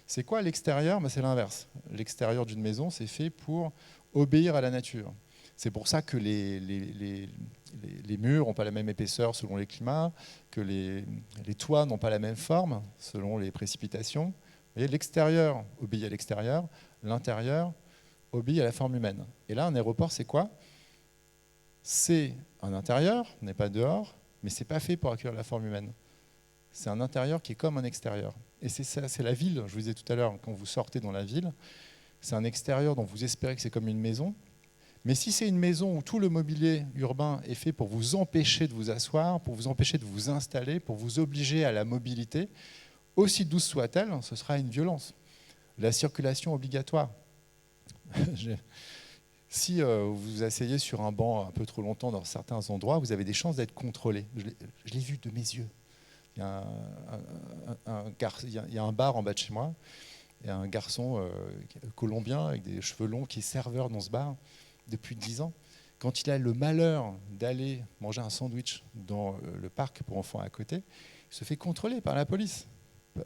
C'est quoi l'extérieur? C'est l'inverse. L'extérieur d'une maison, c'est fait pour obéir à la nature. C'est pour ça que les murs n'ont pas la même épaisseur selon les climats, que les toits n'ont pas la même forme selon les précipitations. Et l'extérieur obéit à l'extérieur, l'intérieur obéit à la forme humaine. Et là, un aéroport, c'est quoi? C'est un intérieur, on n'est pas dehors, mais ce n'est pas fait pour accueillir la forme humaine. C'est un intérieur qui est comme un extérieur. Et c'est ça, c'est la ville, je vous disais tout à l'heure, quand vous sortez dans la ville, c'est un extérieur dont vous espérez que c'est comme une maison. Mais si c'est une maison où tout le mobilier urbain est fait pour vous empêcher de vous asseoir, pour vous empêcher de vous installer, pour vous obliger à la mobilité, aussi douce soit-elle, ce sera une violence. La circulation obligatoire. Si vous vous asseyez sur un banc un peu trop longtemps dans certains endroits, vous avez des chances d'être contrôlé. Je l'ai vu de mes yeux. Il y a un bar en bas de chez moi, il y a un garçon colombien avec des cheveux longs qui est serveur dans ce bar depuis 10 ans. Quand il a le malheur d'aller manger un sandwich dans le parc pour enfants à côté, il se fait contrôler par la police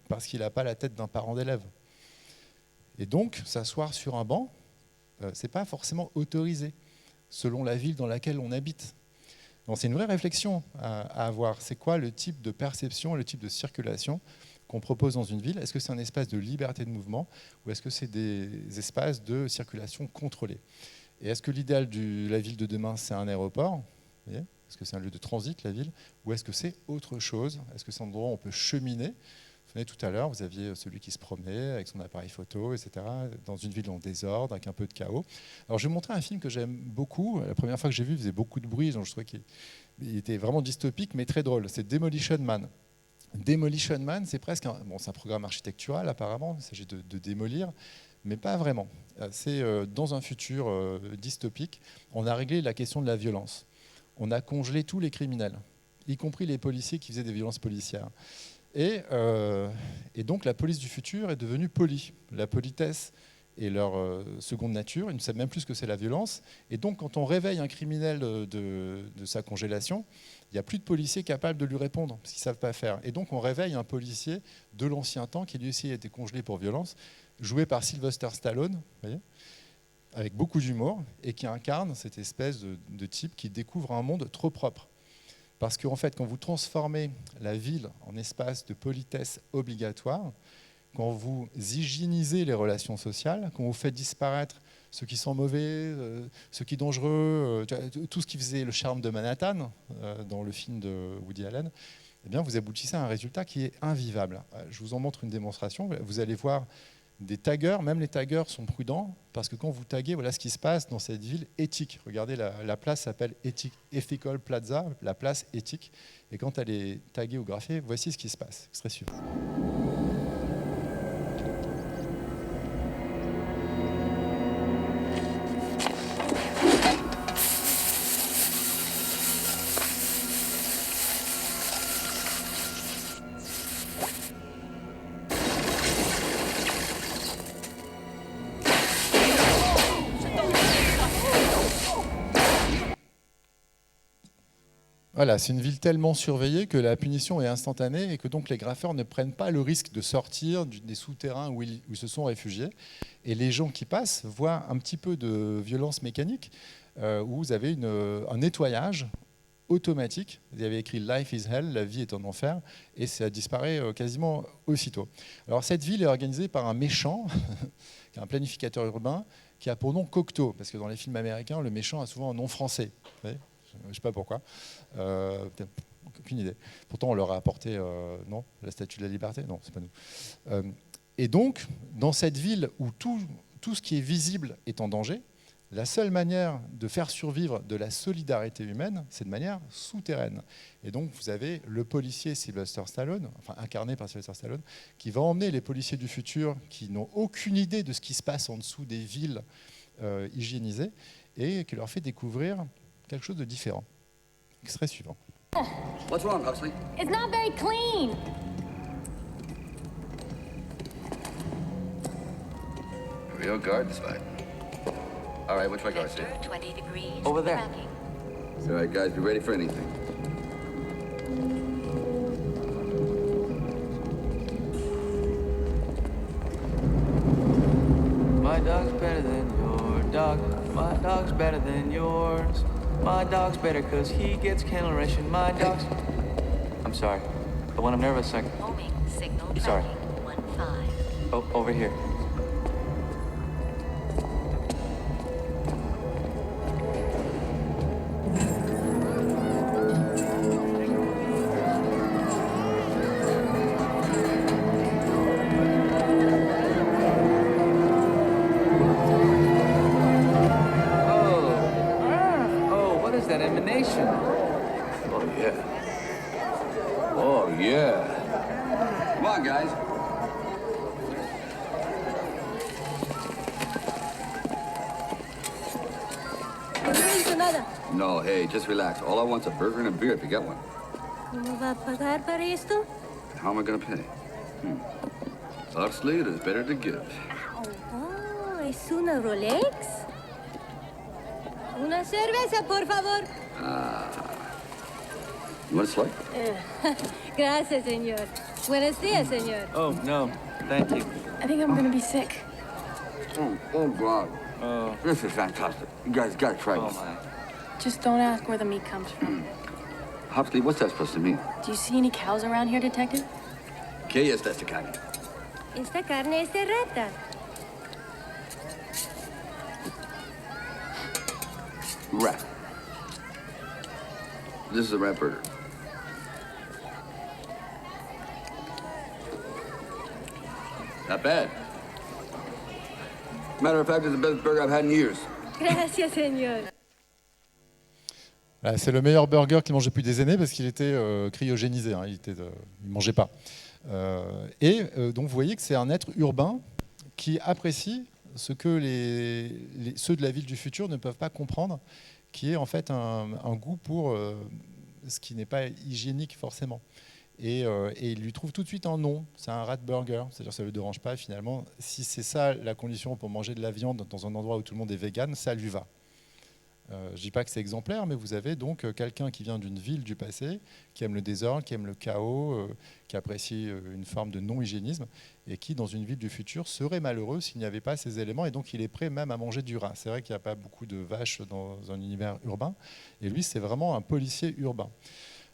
parce qu'il n'a pas la tête d'un parent d'élève. Et donc, s'asseoir sur un banc, ce n'est pas forcément autorisé selon la ville dans laquelle on habite. Donc, c'est une vraie réflexion à avoir. C'est quoi le type de perception, le type de circulation qu'on propose dans une ville? Est-ce que c'est un espace de liberté de mouvement ou est-ce que c'est des espaces de circulation contrôlée? Et est-ce que l'idéal de la ville de demain, c'est un aéroport? Est-ce que c'est un lieu de transit, la ville? Ou est-ce que c'est autre chose? Est-ce que c'est un endroit où on peut cheminer? Vous savez, tout à l'heure, vous aviez celui qui se promenait avec son appareil photo, etc., dans une ville en désordre, avec un peu de chaos. Alors, je vais vous montrer un film que j'aime beaucoup. La première fois que j'ai vu, il faisait beaucoup de bruit, donc je trouvais qu'il était vraiment dystopique, mais très drôle. C'est Demolition Man. Demolition Man, c'est presque c'est un programme architectural, apparemment. Il s'agit de démolir, mais pas vraiment. C'est dans un futur dystopique, on a réglé la question de la violence. On a congelé tous les criminels, y compris les policiers qui faisaient des violences policières. Et donc la police du futur est devenue polie. La politesse est leur seconde nature, ils ne savent même plus ce que c'est la violence. Et donc quand on réveille un criminel de sa congélation, il n'y a plus de policiers capables de lui répondre, parce qu'ils ne savent pas faire. Et donc on réveille un policier de l'ancien temps, qui lui aussi a été congelé pour violence, joué par Sylvester Stallone, vous voyez, avec beaucoup d'humour, et qui incarne cette espèce de type qui découvre un monde trop propre. Parce qu'en fait, quand vous transformez la ville en espace de politesse obligatoire, quand vous hygiénisez les relations sociales, quand vous faites disparaître ceux qui sont mauvais, ceux qui sont dangereux, tout ce qui faisait le charme de Manhattan dans le film de Woody Allen, eh bien, vous aboutissez à un résultat qui est invivable. Je vous en montre une démonstration. Vous allez voir des taggers, même les taggers sont prudents, parce que quand vous taguez, voilà ce qui se passe dans cette ville éthique. Regardez, la place s'appelle Ethical Plaza, la place éthique. Et quand elle est taguée ou graphiée, voici ce qui se passe. Extrait suivant. Voilà, c'est une ville tellement surveillée que la punition est instantanée et que donc les graffeurs ne prennent pas le risque de sortir des souterrains où ils se sont réfugiés. Et les gens qui passent voient un petit peu de violence mécanique où vous avez un nettoyage automatique. Il y avait écrit « Life is hell », la vie est en enfer, et ça disparaît quasiment aussitôt. Alors cette ville est organisée par un méchant, un planificateur urbain, qui a pour nom Cocteau, parce que dans les films américains, le méchant a souvent un nom français. Vous voyez ? Je ne sais pas pourquoi. Aucune idée. Pourtant, on leur a apporté non, la Statue de la Liberté. Non, c'est pas nous. Et donc, dans cette ville où tout ce qui est visible est en danger, la seule manière de faire survivre de la solidarité humaine, c'est de manière souterraine. Et donc, vous avez le policier Sylvester Stallone, enfin incarné par Sylvester Stallone, qui va emmener les policiers du futur qui n'ont aucune idée de ce qui se passe en dessous des villes hygiénisées et qui leur fait découvrir quelque chose de différent. Extrait suivant. What's wrong, Huxley? It's not very clean. A real garden's fine. All right, which way go I see? 20 degrees. Over there. Tracking. All right, guys, be ready for anything. dog's better than your dog. My dog's better than yours. My dog's better cause he gets kennel ration. My dog's... I'm sorry, but when I'm nervous, I... Homing signal Sorry. tracking 15. Oh, over here. Oh, what is that emanation? Oh, yeah. Oh, yeah. Come on, guys. No hizo nada. No, hey, just relax. All I want's a burger and a beer if you get one. ¿Cómo va a pagar para esto? How am I gonna pay? Huxley, it is better to give. Oh, ¿es una Rolex? Una cerveza, por favor. You want a slice? Gracias, señor. Buenos días, señor. Oh, no, thank you. I think I'm gonna be sick. Oh, God. This is fantastic. You guys gotta try this. Just don't ask where the meat comes from. Huxley, what's that supposed to mean? Do you see any cows around here, Detective? ¿Qué es esta carne? Esta carne es de rata. Rat. This is a rat burger. Not bad. Matter of fact, it's the best burger I've had in years. Gracias, señor. Voilà, c'est le meilleur burger qu'il mangeait depuis des années parce qu'il était cryogénisé, hein, il ne mangeait pas. Donc vous voyez que c'est un être urbain qui apprécie ce que ceux de la ville du futur ne peuvent pas comprendre, qui est en fait un goût pour ce qui n'est pas hygiénique forcément. Et il lui trouve tout de suite un nom, c'est un rat burger, c'est-à-dire que ça ne le dérange pas finalement. Si c'est ça la condition pour manger de la viande dans un endroit où tout le monde est vegan, ça lui va. Je ne dis pas que c'est exemplaire, mais vous avez donc quelqu'un qui vient d'une ville du passé, qui aime le désordre, qui aime le chaos, qui apprécie une forme de non-hygiénisme, et qui, dans une ville du futur, serait malheureux s'il n'y avait pas ces éléments, et donc il est prêt même à manger du rat. C'est vrai qu'il n'y a pas beaucoup de vaches dans un univers urbain, et lui, c'est vraiment un policier urbain.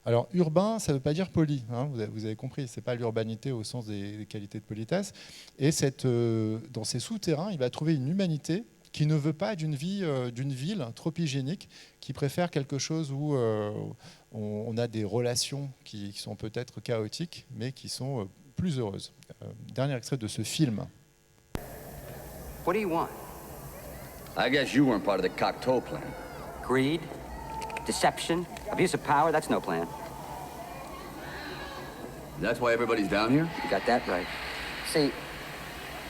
Alors, urbain, ça ne veut pas dire poli, hein, vous avez compris, ce n'est pas l'urbanité au sens des qualités de politesse, et dans ces souterrains, il va trouver une humanité qui ne veut pas d'une ville trop hygiénique, qui préfère quelque chose où on a des relations qui sont peut-être chaotiques, mais qui sont plus heureuses. Dernier extrait de ce film. What do you want? I guess you weren't part of the Cocteau plan. Greed? Deception? Abuse of power? That's no plan. That's why everybody's down here? You got that right. See,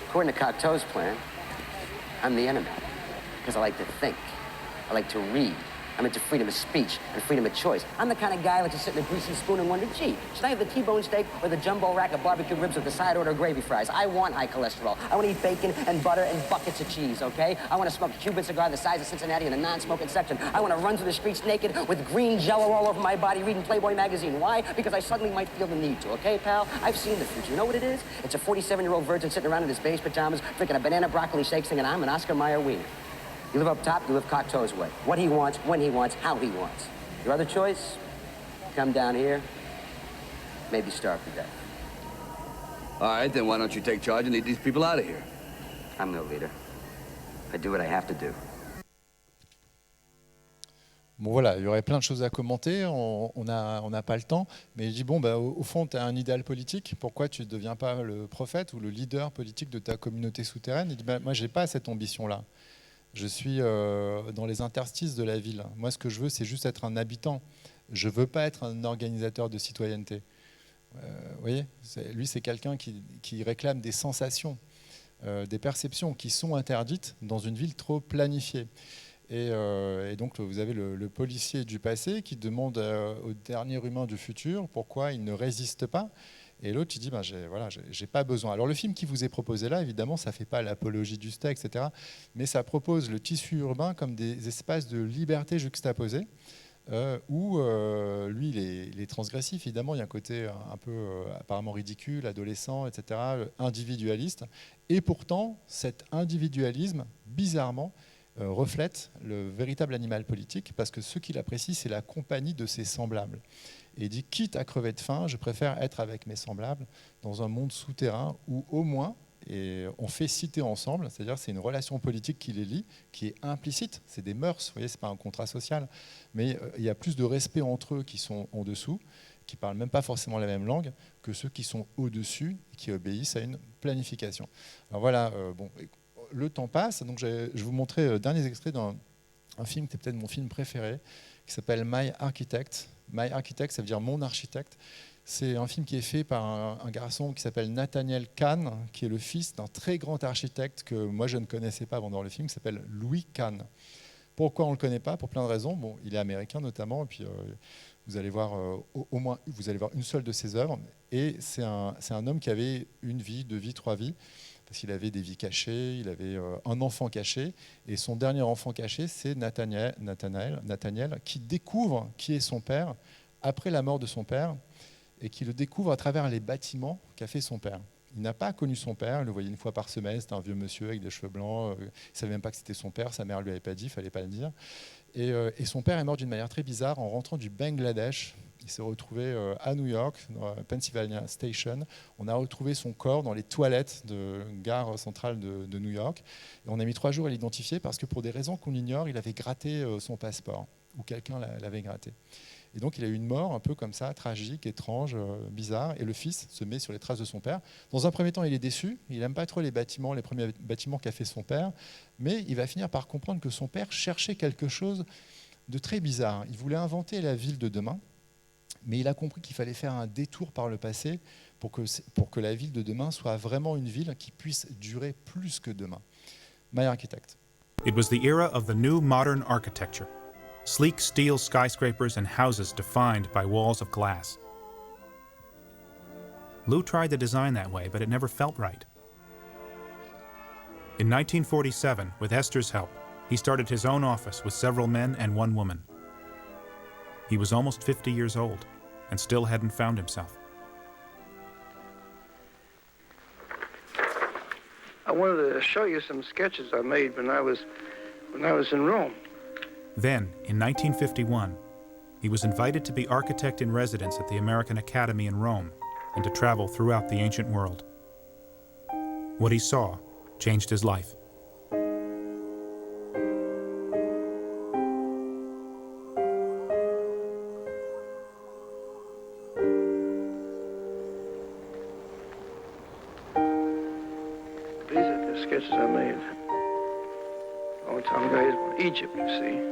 according to Cocteau's plan, I'm the enemy, because I like to think. I like to read. I'm into freedom of speech and freedom of choice. I'm the kind of guy who likes to sit in a greasy spoon and wonder, gee, should I have the T-bone steak or the jumbo rack of barbecue ribs with the side order of gravy fries? I want high cholesterol. I want to eat bacon and butter and buckets of cheese, okay? I want to smoke a Cuban cigar the size of Cincinnati in a non-smoking section. I want to run through the streets naked with green jello all over my body reading Playboy magazine. Why? Because I suddenly might feel the need to, okay, pal? I've seen the future. You know what it is? It's a 47-year-old virgin sitting around in his beige pajamas drinking a banana broccoli shake singing, I'm an Oscar Mayer wiener. You live up top, you live Cocteau's way. What he wants, when he wants, how he wants. Your other choice? Come down here, maybe starve to death. All right, then why don't you take charge and lead these people out of here? I'm no leader. I do what I have to do. Bon voilà, il y aurait plein de choses à commenter, on n'a pas le temps, mais je dis bon, au fond, tu as un idéal politique, pourquoi tu ne deviens pas le prophète ou le leader politique de ta communauté souterraine? Il dit moi, je n'ai pas cette ambition-là. Je suis dans les interstices de la ville. Moi, ce que je veux, c'est juste être un habitant. Je ne veux pas être un organisateur de citoyenneté. Vous voyez, lui, c'est quelqu'un qui réclame des sensations, des perceptions qui sont interdites dans une ville trop planifiée. Et donc, vous avez le policier du passé qui demande au dernier humain du futur pourquoi il ne résiste pas. Et l'autre, il dit, j'ai pas besoin. Alors le film qui vous est proposé là, évidemment, ça ne fait pas l'apologie du steak, etc. Mais ça propose le tissu urbain comme des espaces de liberté juxtaposés, où lui, il est transgressif, évidemment, il y a un côté un peu apparemment ridicule, adolescent, etc., individualiste. Et pourtant, cet individualisme, bizarrement, reflète le véritable animal politique, parce que ce qu'il apprécie, c'est la compagnie de ses semblables. Et il dit, quitte à crever de faim, je préfère être avec mes semblables dans un monde souterrain où au moins, et on fait cité ensemble, c'est-à-dire c'est une relation politique qui les lie, qui est implicite, c'est des mœurs, vous voyez, c'est pas un contrat social, mais il y a plus de respect entre eux qui sont en dessous, qui parlent même pas forcément la même langue, que ceux qui sont au-dessus et qui obéissent à une planification. Alors voilà, bon, le temps passe, donc je vais vous montrer derniers extraits d'un film qui est peut-être mon film préféré, qui s'appelle My Architect. My Architect, ça veut dire mon architecte. C'est un film qui est fait par un garçon qui s'appelle Nathaniel Kahn, qui est le fils d'un très grand architecte que moi je ne connaissais pas avant de voir le film, qui s'appelle Louis Kahn. Pourquoi on ne le connaît pas? Pour plein de raisons. Bon, il est américain notamment, et puis vous allez voir au moins une seule de ses œuvres. Et c'est un homme qui avait une vie, 2 vies, 3 vies, parce qu'il avait des vies cachées, il avait un enfant caché, et son dernier enfant caché, c'est Nathaniel, qui découvre qui est son père après la mort de son père, et qui le découvre à travers les bâtiments qu'a fait son père. Il n'a pas connu son père, il le voyait une fois par semaine, c'était un vieux monsieur avec des cheveux blancs, il ne savait même pas que c'était son père, sa mère ne lui avait pas dit, il ne fallait pas le dire. Et son père est mort d'une manière très bizarre en rentrant du Bangladesh. Il s'est retrouvé à New York, dans Pennsylvania Station. On a retrouvé son corps dans les toilettes de gare centrale de New York. Et on a mis 3 jours à l'identifier parce que pour des raisons qu'on ignore, il avait gratté son passeport, ou quelqu'un l'avait gratté. Et donc il a eu une mort un peu comme ça, tragique, étrange, bizarre. Et le fils se met sur les traces de son père. Dans un premier temps, il est déçu. Il n'aime pas trop les premiers bâtiments qu'a fait son père. Mais il va finir par comprendre que son père cherchait quelque chose de très bizarre. Il voulait inventer la ville de demain. Mais il a compris qu'il fallait faire un détour par le passé pour que la ville de demain soit vraiment une ville qui puisse durer plus que demain. My Architect. It was the era of the new modern architecture. Sleek steel skyscrapers and houses defined by walls of glass. Lou tried to design that way, but it never felt right. In 1947, with Esther's help, he started his own office with several men and 1 woman. He was almost 50 years old and still hadn't found himself. I wanted to show you some sketches I made when I was in Rome. Then, in 1951, he was invited to be architect in residence at the American Academy in Rome and to travel throughout the ancient world. What he saw changed his life. These are the sketches I made a long time ago. Egypt, you see.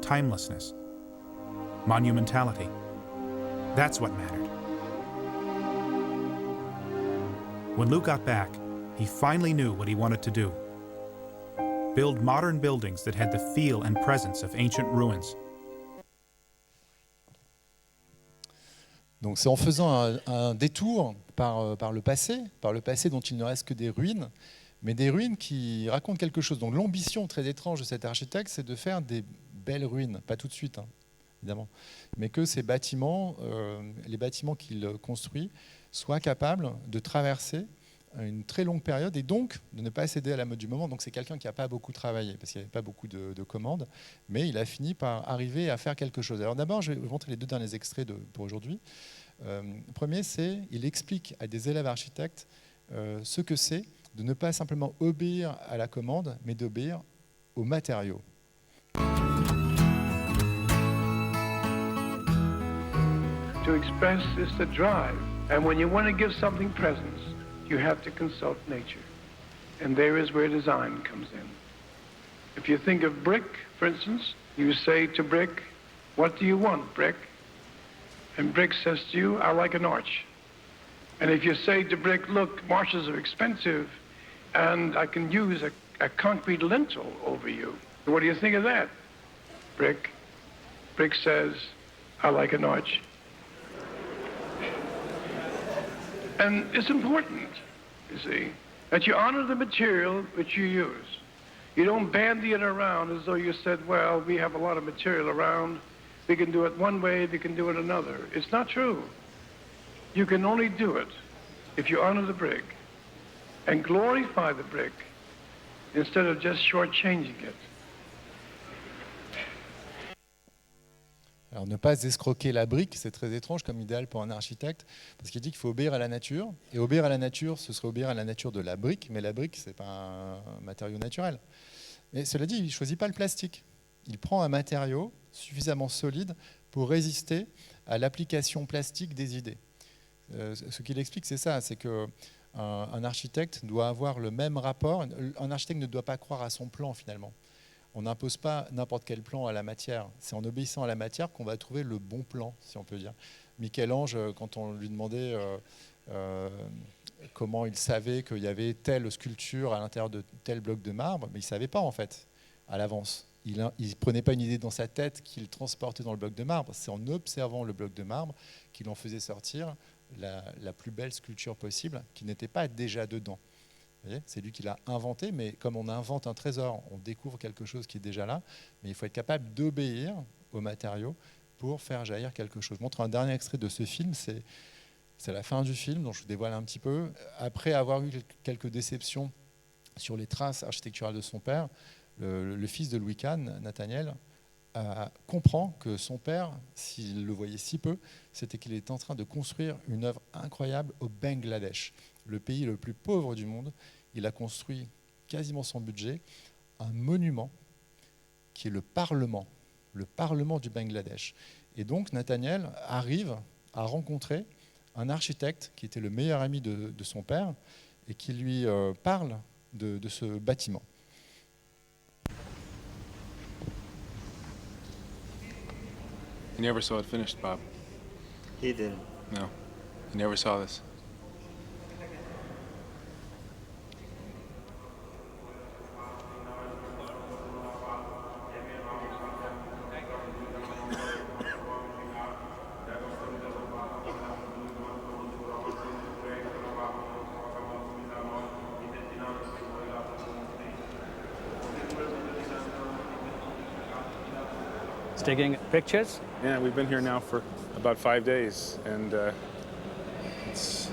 Timelessness, monumentality. That's what mattered. When Lou got back, he finally knew what he wanted to do. Build modern buildings that had the feel and presence of ancient ruins. Donc c'est en faisant un détour par le passé dont il ne reste que des ruines, mais des ruines qui racontent quelque chose. Donc l'ambition très étrange de cet architecte, c'est de faire des belles ruines, pas tout de suite, évidemment, mais que ces bâtiments, les bâtiments qu'il construit, soient capables de traverser une très longue période et donc de ne pas céder à la mode du moment. Donc c'est quelqu'un qui n'a pas beaucoup travaillé parce qu'il n'y avait pas beaucoup de commandes, mais il a fini par arriver à faire quelque chose. Alors d'abord, je vais vous montrer les 2 derniers extraits pour aujourd'hui. Le premier, c'est il explique à des élèves architectes ce que c'est de ne pas simplement obéir à la commande, mais d'obéir aux matériaux. To express is to drive. And when you want to give something presence, you have to consult nature. And there is where design comes in. If you think of brick, for instance, you say to brick, what do you want, brick? And brick says to you, I like an arch. And if you say to brick, look, marshes are expensive, and I can use a concrete lintel over you, what do you think of that, brick? Brick says, I like an arch. And it's important, you see, that you honor the material which you use. You don't bandy it around as though you said, well, we have a lot of material around. We can do it one way, we can do it another. It's not true. You can only do it if you honor the brick and glorify the brick instead of just shortchanging it. Alors ne pas escroquer la brique, c'est très étrange comme idéal pour un architecte, parce qu'il dit qu'il faut obéir à la nature, et obéir à la nature, ce serait obéir à la nature de la brique, mais la brique, ce n'est pas un matériau naturel. Mais cela dit, il ne choisit pas le plastique. Il prend un matériau suffisamment solide pour résister à l'application plastique des idées. Ce qu'il explique, c'est ça, c'est qu'un architecte doit avoir le même rapport. Un architecte ne doit pas croire à son plan, finalement. On n'impose pas n'importe quel plan à la matière. C'est en obéissant à la matière qu'on va trouver le bon plan, si on peut dire. Michel-Ange, quand on lui demandait comment il savait qu'il y avait telle sculpture à l'intérieur de tel bloc de marbre, mais il ne savait pas, en fait, à l'avance. Il ne prenait pas une idée dans sa tête qu'il transportait dans le bloc de marbre. C'est en observant le bloc de marbre qu'il en faisait sortir la plus belle sculpture possible, qui n'était pas déjà dedans. C'est lui qui l'a inventé, mais comme on invente un trésor, on découvre quelque chose qui est déjà là, mais il faut être capable d'obéir aux matériaux pour faire jaillir quelque chose. Je montre un dernier extrait de ce film, c'est la fin du film, dont je vous dévoile un petit peu. Après avoir eu quelques déceptions sur les traces architecturales de son père, le fils de Louis Kahn, Nathaniel, comprend que son père, s'il le voyait si peu, c'était qu'il était en train de construire une œuvre incroyable au Bangladesh, le pays le plus pauvre du monde. Il a construit quasiment sans budget un monument qui est le Parlement du Bangladesh. Et donc Nathaniel arrive à rencontrer un architecte qui était le meilleur ami de son père et qui lui parle de ce bâtiment. You never saw it finished, Bob. He didn't. No, he never saw this. Taking pictures? Yeah, we've been here now for about 5 days, and it's...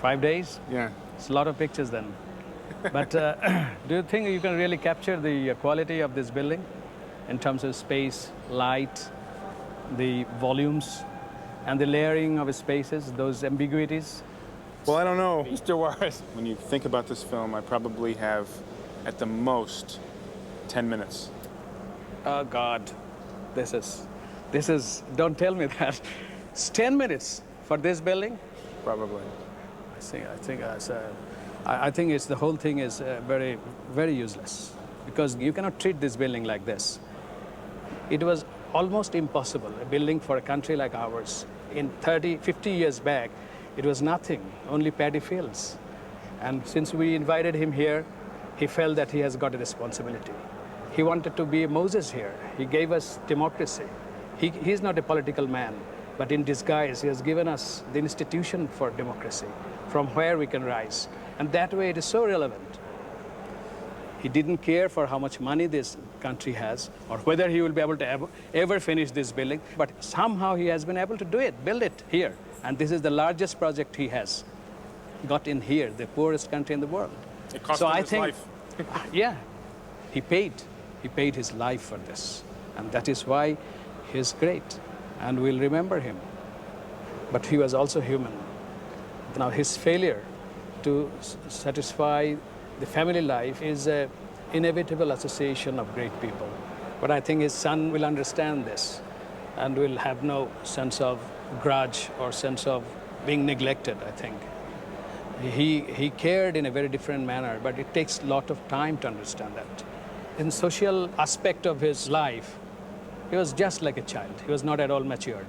5 days? Yeah. It's a lot of pictures then. But do you think you can really capture the quality of this building in terms of space, light, the volumes, and the layering of spaces, those ambiguities? Well, I don't know, Mr. Juarez. When you think about this film, I probably have, at the most, 10 minutes. Oh, God. This is, don't tell me that. It's 10 minutes for this building? Probably. I think the whole thing is very, very useless, because you cannot treat this building like this. It was almost impossible, a building for a country like ours. In 30, 50 years back, it was nothing, only paddy fields. And since we invited him here, he felt that he has got a responsibility. He wanted to be Moses here. He gave us democracy. He's not a political man, but in disguise, he has given us the institution for democracy, from where we can rise. And that way, it is so relevant. He didn't care for how much money this country has, or whether he will be able to ever finish this building, but somehow he has been able to do it, build it here. And this is the largest project he has got in here, the poorest country in the world. It cost him his life. Yeah, he paid his life for this. And that is why he's great, and we'll remember him. But he was also human. Now his failure to satisfy the family life is an inevitable association of great people. But I think his son will understand this and will have no sense of grudge or sense of being neglected, I think. He cared in a very different manner, but it takes a lot of time to understand that. In the social aspect of his life, he was just like a child. He was not at all matured.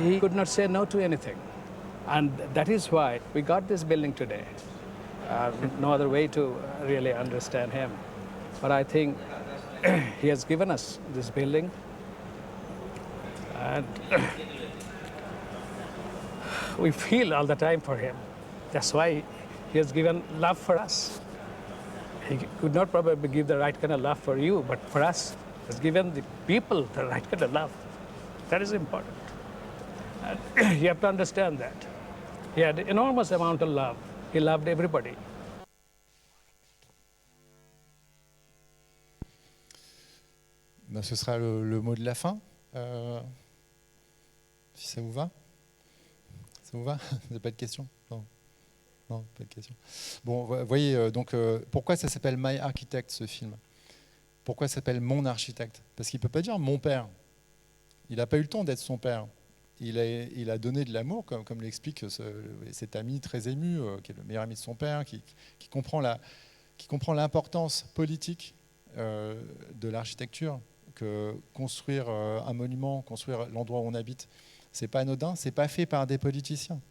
He could not say no to anything. And that is why we got this building today. No other way to really understand him. But I think he has given us this building. And we feel all the time for him. That's why he has given love for us. He could not probably give the right kind of love for you, but for us, he has given the people the right kind of love. That is important. And you have to understand that. He had an enormous amount of love. He loved everybody. Ben, ce sera le mot de la fin. Si ça vous va? Ça vous va? Vous n'avez pas de questions? Non. Non, pas de questions. Bon, vous voyez, donc, pourquoi ça s'appelle My Architect, ce film? Pourquoi ça s'appelle Mon Architecte? Parce qu'il ne peut pas dire mon père. Il n'a pas eu le temps d'être son père. Il a donné de l'amour, comme l'explique cet ami très ému, qui est le meilleur ami de son père, qui comprend l'importance politique de l'architecture, que construire un monument, construire l'endroit où on habite, c'est pas anodin, c'est pas fait par des politiciens.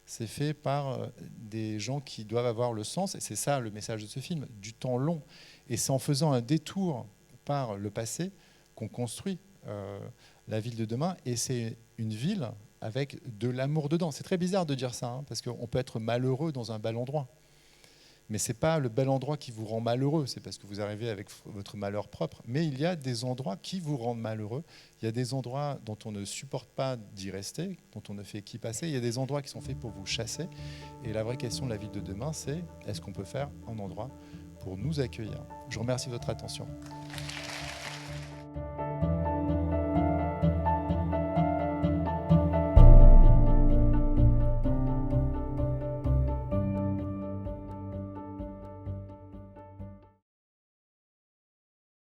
C'est fait par des gens qui doivent avoir le sens, et c'est ça le message de ce film, du temps long. Et c'est en faisant un détour par le passé qu'on construit la ville de demain, et c'est une ville avec de l'amour dedans. C'est très bizarre de dire ça, hein, parce qu'on peut être malheureux dans un bel endroit. Mais ce n'est pas le bel endroit qui vous rend malheureux, c'est parce que vous arrivez avec votre malheur propre. Mais il y a des endroits qui vous rendent malheureux. Il y a des endroits dont on ne supporte pas d'y rester, dont on ne fait qu'y passer. Il y a des endroits qui sont faits pour vous chasser. Et la vraie question de la ville de demain, c'est est-ce qu'on peut faire un endroit pour nous accueillir? Je vous remercie de votre attention.